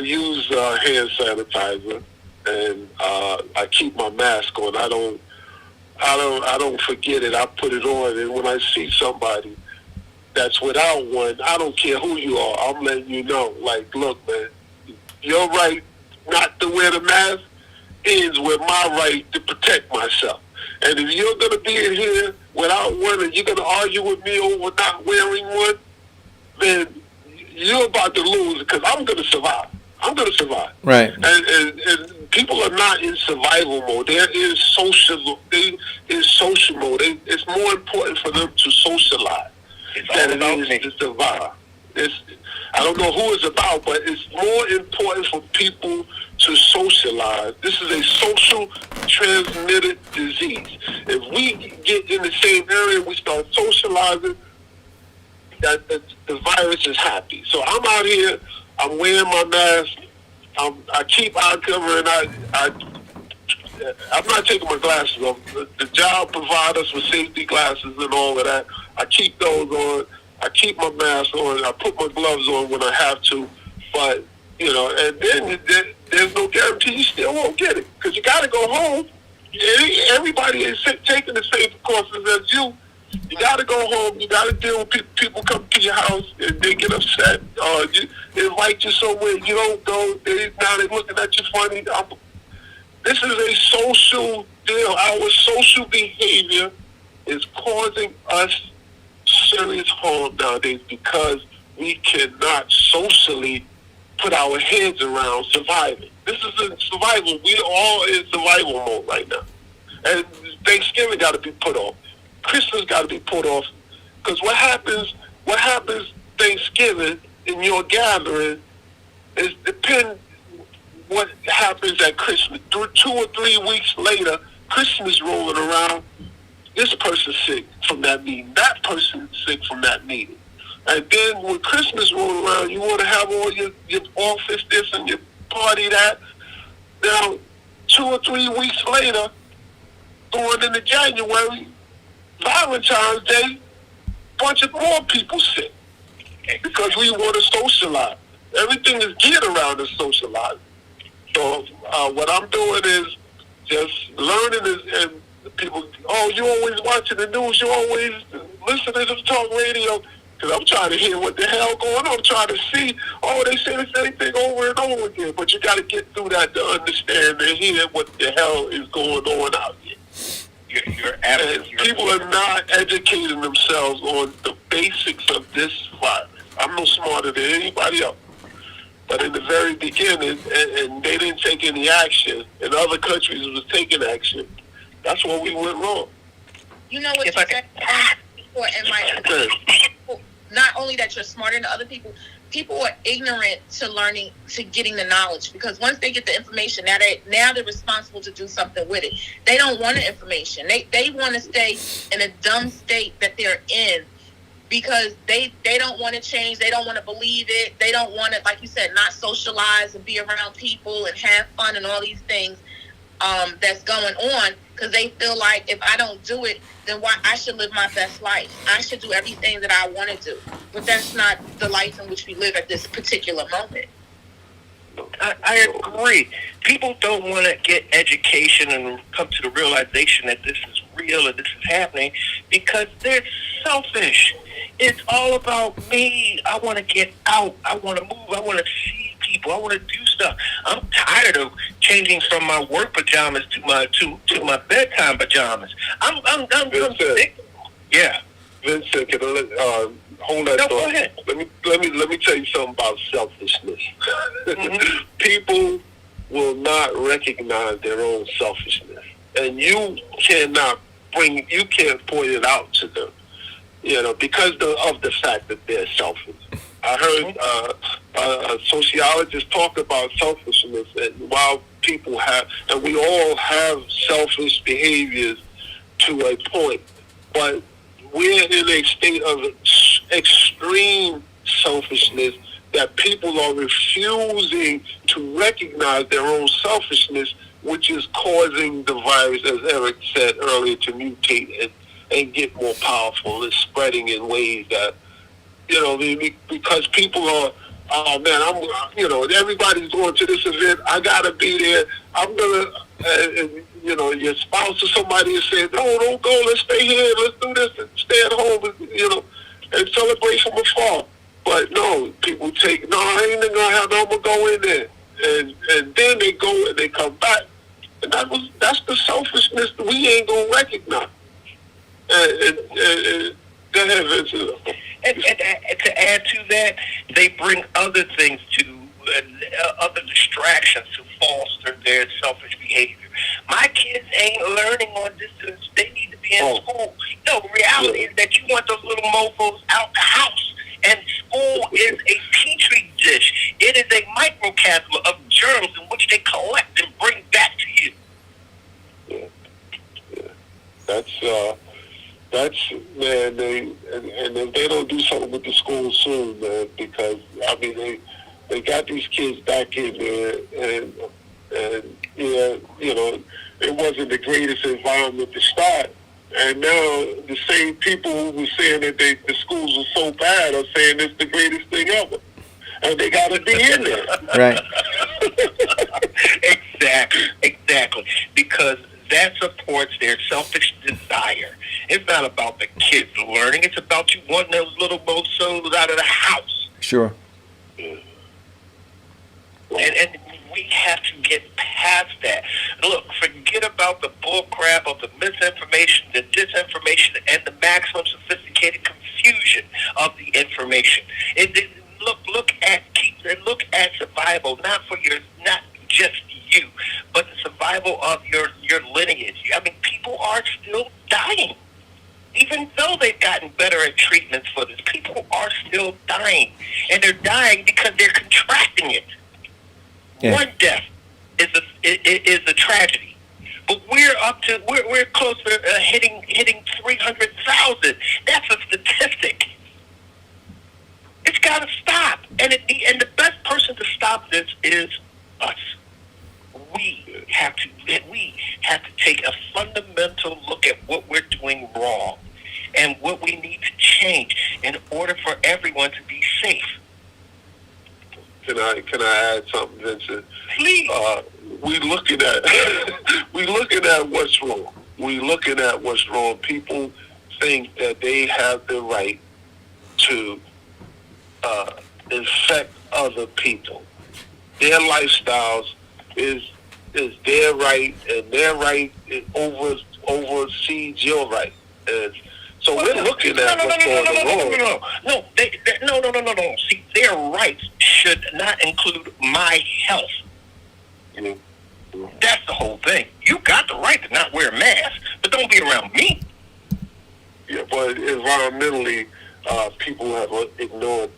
use hand sanitizer, and I keep my mask on. I don't forget it. I put it on, and when I see somebody that's without one, I don't care who you are. I'm letting you know, like, look, man, your right not to wear the mask ends with my right to protect myself. And if you're going to be in here without one and you're going to argue with me over not wearing one, then you're about to lose, because I'm going to survive. Right. And people are not in survival mode. They're in social mode. It's more important for them to socialize than it is to survive. I don't know who it's about, but it's more important for people to socialize. This is a social transmitted disease. If we get in the same area and we start socializing, that the virus is happy. So I'm out here, I'm wearing my mask, I keep eye cover, and I'm not taking my glasses off. The job provides us with safety glasses and all of that. I keep those on. I keep my mask on. I put my gloves on when I have to. But, you know, and then there's no guarantee you still won't get it, because you got to go home. Everybody is taking the same precautions as you. You got to go home. You got to deal with people come to your house and they get upset. invite you somewhere. You don't go. Now they're looking at you funny. This is a social deal. Our social behavior is causing us serious harm nowadays because we cannot socially put our heads around surviving. This is a survival. We all in survival mode right now. And Thanksgiving got to be put off. Christmas got to be put off. Because what happens Thanksgiving in your gathering is depend what happens at Christmas. 2 or 3 weeks later, Christmas rolling around, this person's sick from that meeting. That person's sick from that meeting. And then when Christmas rolls around, you want to have all your office this and your party that. Now, 2 or 3 weeks later, going into January, Valentine's Day, bunch of more people sick because we want to socialize. Everything is geared around to socialize. So what I'm doing is just learning and people, you always watching the news, you always listening to talk radio. Because I'm trying to hear what the hell going on. I'm trying to see, they say the same thing over and over again. But you got to get through that to understand and hear what the hell is going on out here. People are not educating themselves on the basics of this virus. I'm no smarter than anybody else. But in the very beginning, and they didn't take any action, and other countries was taking action, that's where we went wrong. You know what you said before, and not only that you're smarter than other people, people are ignorant to learning, to getting the knowledge, because once they get the information, now they're responsible to do something with it. They don't want the information. They want to stay in a dumb state that they're in because they don't want to change. They don't want to believe it. They don't want to, like you said, not socialize and be around people and have fun and all these things that's going on, because they feel like if I don't do it, then why I should live my best life. I should do everything that I want to do. But that's not the life in which we live at this particular moment. I agree. People don't want to get education and come to the realization that this is real and this is happening because they're selfish. It's all about me. I want to get out. I want to move. I want to see people. I want to do stuff. I'm tired of changing from my work pajamas to my bedtime pajamas. I'm sick. Yeah. Vincent, can I hold that thought? Go ahead. Let me tell you something about selfishness. Mm-hmm. People will not recognize their own selfishness, and you can't point it out to them, because of the fact that they're selfish. I heard a sociologist talk about selfishness, and while people have, and we all have selfish behaviors to a point, but we're in a state of extreme selfishness that people are refusing to recognize their own selfishness, which is causing the virus, as Eric said earlier, to mutate and get more powerful and spreading in ways that, because people are, everybody's going to this event, I gotta be there, I'm gonna, your spouse or somebody is saying, no, don't go, let's stay here, let's do this, and stay at home, and celebrate from afar. But no, people take, no, I ain't gonna have, no, I'm gonna go in there. And then they go and they come back. And that's the selfishness that we ain't gonna recognize. And go ahead, Vincent. And to add to that, they bring other things to, other distractions to foster their selfish behavior. My kids ain't learning on distance. They need to be in school. The reality is that you want those little mofos out the house. And school is a petri dish. It is a microcosm of germs in which they collect and bring back to you. Yeah. That's man. And if they don't do something with the school soon, man, because they got these kids back in there, and it wasn't the greatest environment to start. And now the same people who were saying that the schools were so bad are saying it's the greatest thing ever. And they got to be in there. Right. Exactly. Because that supports their selfish desire. It's not about the kids learning. It's about you wanting those little mozos out of the house. Sure. And we have to get past that. Look, forget about the bull crap of the misinformation, the disinformation, and the maximum sophisticated confusion of the information. Look at survival, not just you, but the survival of your lineage. I mean, people are still dying. Even though they've gotten better at treatments for this, people are still dying. And they're dying because they're contracting it. Yeah. One death is a tragedy. But we're close to hitting 300,000. That's a statistic. It's got to stop. And the best person to stop this is us. We have to take a fundamental look at what we're doing wrong and what we need to change in order for everyone to be safe. Can I add something, Vincent? Please. We looking at what's wrong. We looking at what's wrong. People think that they have the right to infect other people. Their lifestyles is their right, and their right oversees your right. And so we're looking at what's going on. No. See, their rights should not include my health. That's the whole thing. You got the right to not wear a mask, but don't be around me. Yeah, but environmentally, people have ignored,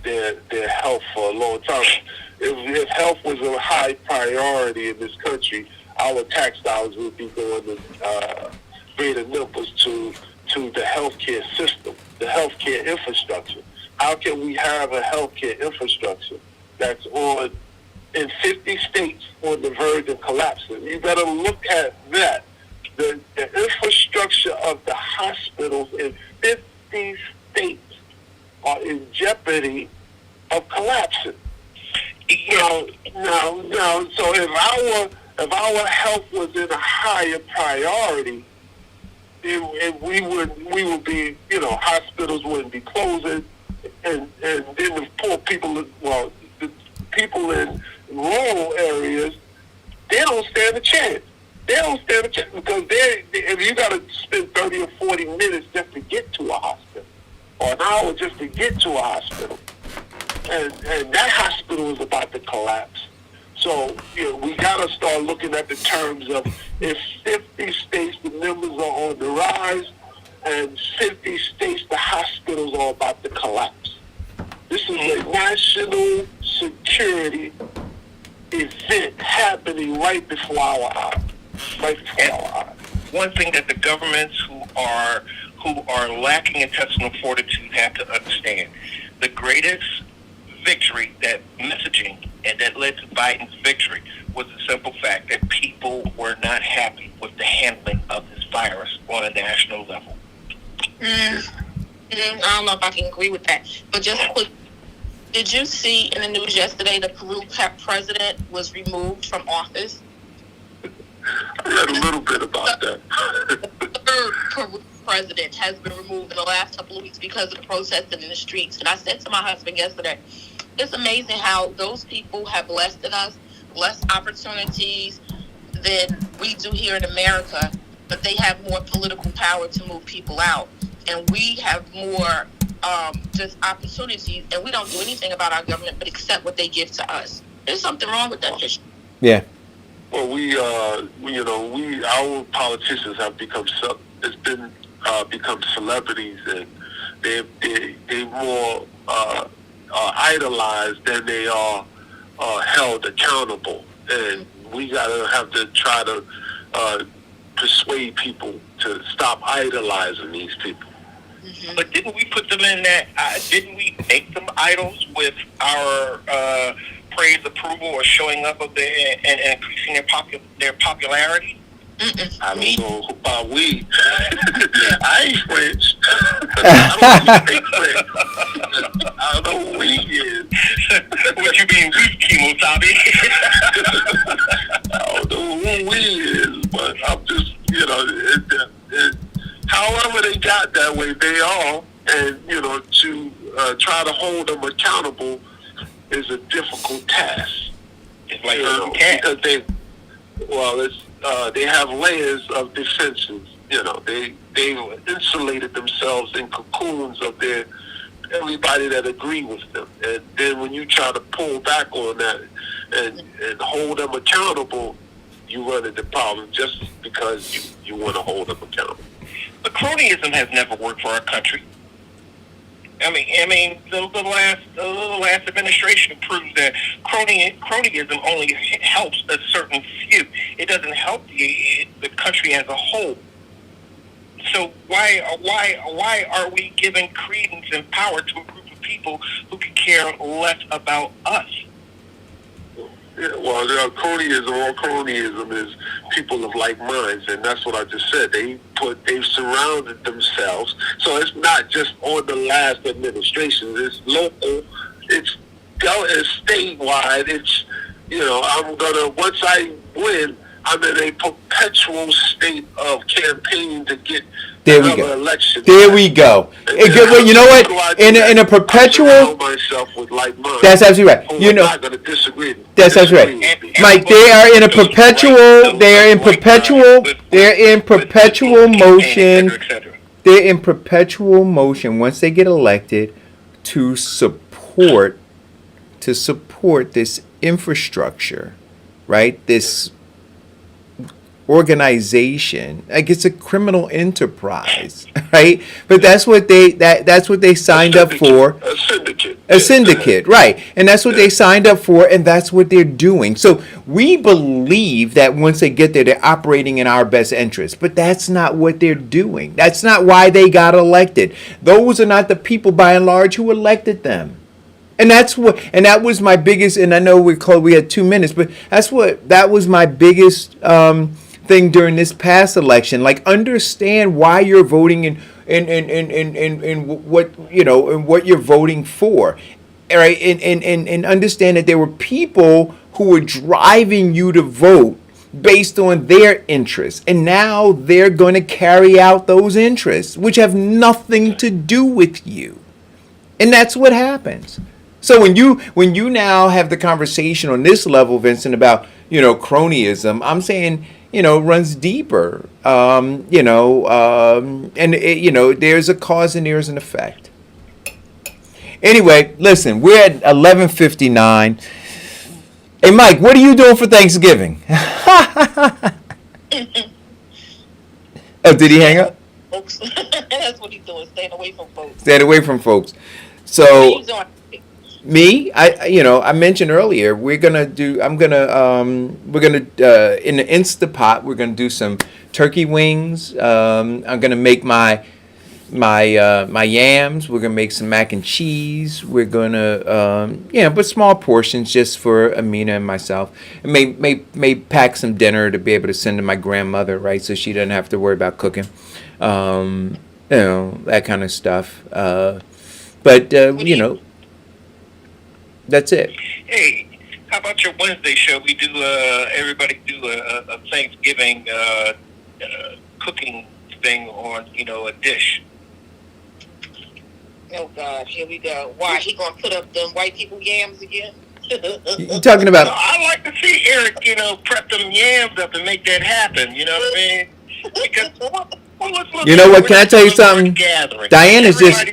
their health for a long time. If health was a high priority in this country, our tax dollars would be going to greater numbers to the healthcare system, the healthcare infrastructure. How can we have a healthcare infrastructure that's in 50 states on the verge of collapsing? You better look at that. The infrastructure of the hospitals in 50 states are in jeopardy of collapsing. No. So if our health was in a higher priority, we would be, hospitals wouldn't be closing, and then the poor people, the people in rural areas, they don't stand a chance. They don't stand a chance because if you got to spend 30 or 40 minutes just to get to a hospital, or an hour just to get to a hospital, and that hospital is about to collapse. So, we got to start looking at the terms of if 50 states, the numbers are on the rise, and 50 states, the hospitals are about to collapse. This is a national security event happening right before our eyes. One thing that the governments who are lacking intestinal fortitude have to understand: the greatest victory, that messaging, and that led to Biden's victory, was the simple fact that people were not happy with the handling of this virus on a national level. I don't know if I can agree with that, but just quick. Did you see in the news yesterday the Peru president was removed from office? I read a little bit about that. The third Peru president has been removed in the last couple of weeks because of the protesting in the streets. And I said to my husband yesterday, it's amazing how those people have less than us, less opportunities than we do here in America, but they have more political power to move people out. And we have more just opportunities, and we don't do anything about our government but accept what they give to us. There's something wrong with that. Yeah. Well, our politicians have become celebrities, and they more idolized than they are held accountable. And we have to try to persuade people to stop idolizing these people. Mm-hmm. But didn't we put them in that? Didn't we make them idols with our praise, approval, or showing up of and increasing their popularity? I don't know about we. I ain't French. I don't speak French. I don't know who we is. What you mean, we, Kimosabe? I don't know who we is, but I'm just, however they got that way, they are, and to try to hold them accountable is a difficult task. It's like herding cats. Because they have layers of defenses. They insulated themselves in cocoons of everybody that agree with them, and then when you try to pull back on that and hold them accountable, you run into problems just because you want to hold them accountable. But cronyism has never worked for our country. I mean, the last administration proves that cronyism only helps a certain few. It doesn't help the country as a whole. So why are we giving credence and power to a group of people who could care less about us? Yeah, well, cronyism is people of like minds, and that's what I just said. They've surrounded themselves. So it's not just on the last administration. It's local. It's statewide. It's once I win, I'm in a perpetual state of campaign to get another election. There we go. You know what? In a perpetual. Myself with like minds. That's absolutely right. I'm not going to disagree. That's absolutely right. Mike, they are in a perpetual. They're in perpetual motion. They're in perpetual motion once they get elected to support this infrastructure, right? This organization, like it's a criminal enterprise, right? But that's what they signed up for. A syndicate, right? And that's what they signed up for, and that's what they're doing. So we believe that once they get there, they're operating in our best interest. But that's not what they're doing. That's not why they got elected. Those are not the people, by and large, who elected them. And that was my biggest. And I know we had 2 minutes, but that was my biggest thing during this past election. Like, understand why you're voting and what you're voting for, all right? And understand that there were people who were driving you to vote based on their interests, and now they're going to carry out those interests, which have nothing to do with you, and that's what happens. So when you now have the conversation on this level, Vincent, about cronyism, I'm saying runs deeper, and there's a cause and there's an effect. Anyway, listen, we're at 11:59. Hey, Mike, what are you doing for Thanksgiving? Oh, did he hang up? Folks. That's what he's doing, staying away from folks. Staying away from folks. So me, I mentioned earlier, we're gonna in the Instapot, we're gonna do some turkey wings. I'm gonna make my yams. We're gonna make some mac and cheese. We're gonna but small portions just for Amina and myself. And may pack some dinner to be able to send to my grandmother, right? So she doesn't have to worry about cooking. That kind of stuff. That's it. Hey, how about your Wednesday show? We do everybody do a Thanksgiving cooking thing on a dish. Oh God, here we go. Why he gonna put up them white people yams again? You talking about? I like to see Eric, prep them yams up and make that happen. You know what I mean? Because you know what? Can I tell you something? Diane is just.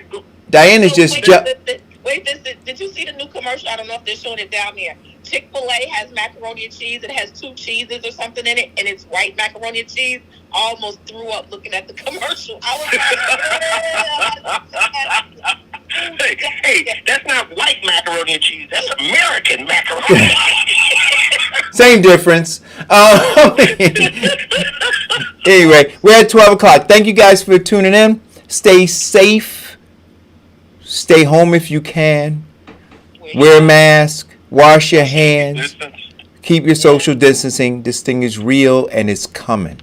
Wait, did you see the new commercial? I don't know if they're showing it down there. Chick-fil-A has macaroni and cheese. It has 2 cheeses or something in it, and it's white macaroni and cheese. I almost threw up looking at the commercial. I was like, hey, that's not white macaroni and cheese. That's American macaroni. Same difference. Anyway, we're at 12 o'clock. Thank you guys for tuning in. Stay safe. Stay home if you can. Wear a mask. Wash your hands. Keep your social distancing. This thing is real and it's coming.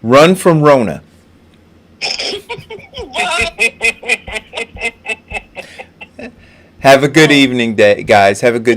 Run from Rona. Have a good evening, guys. Have a good day.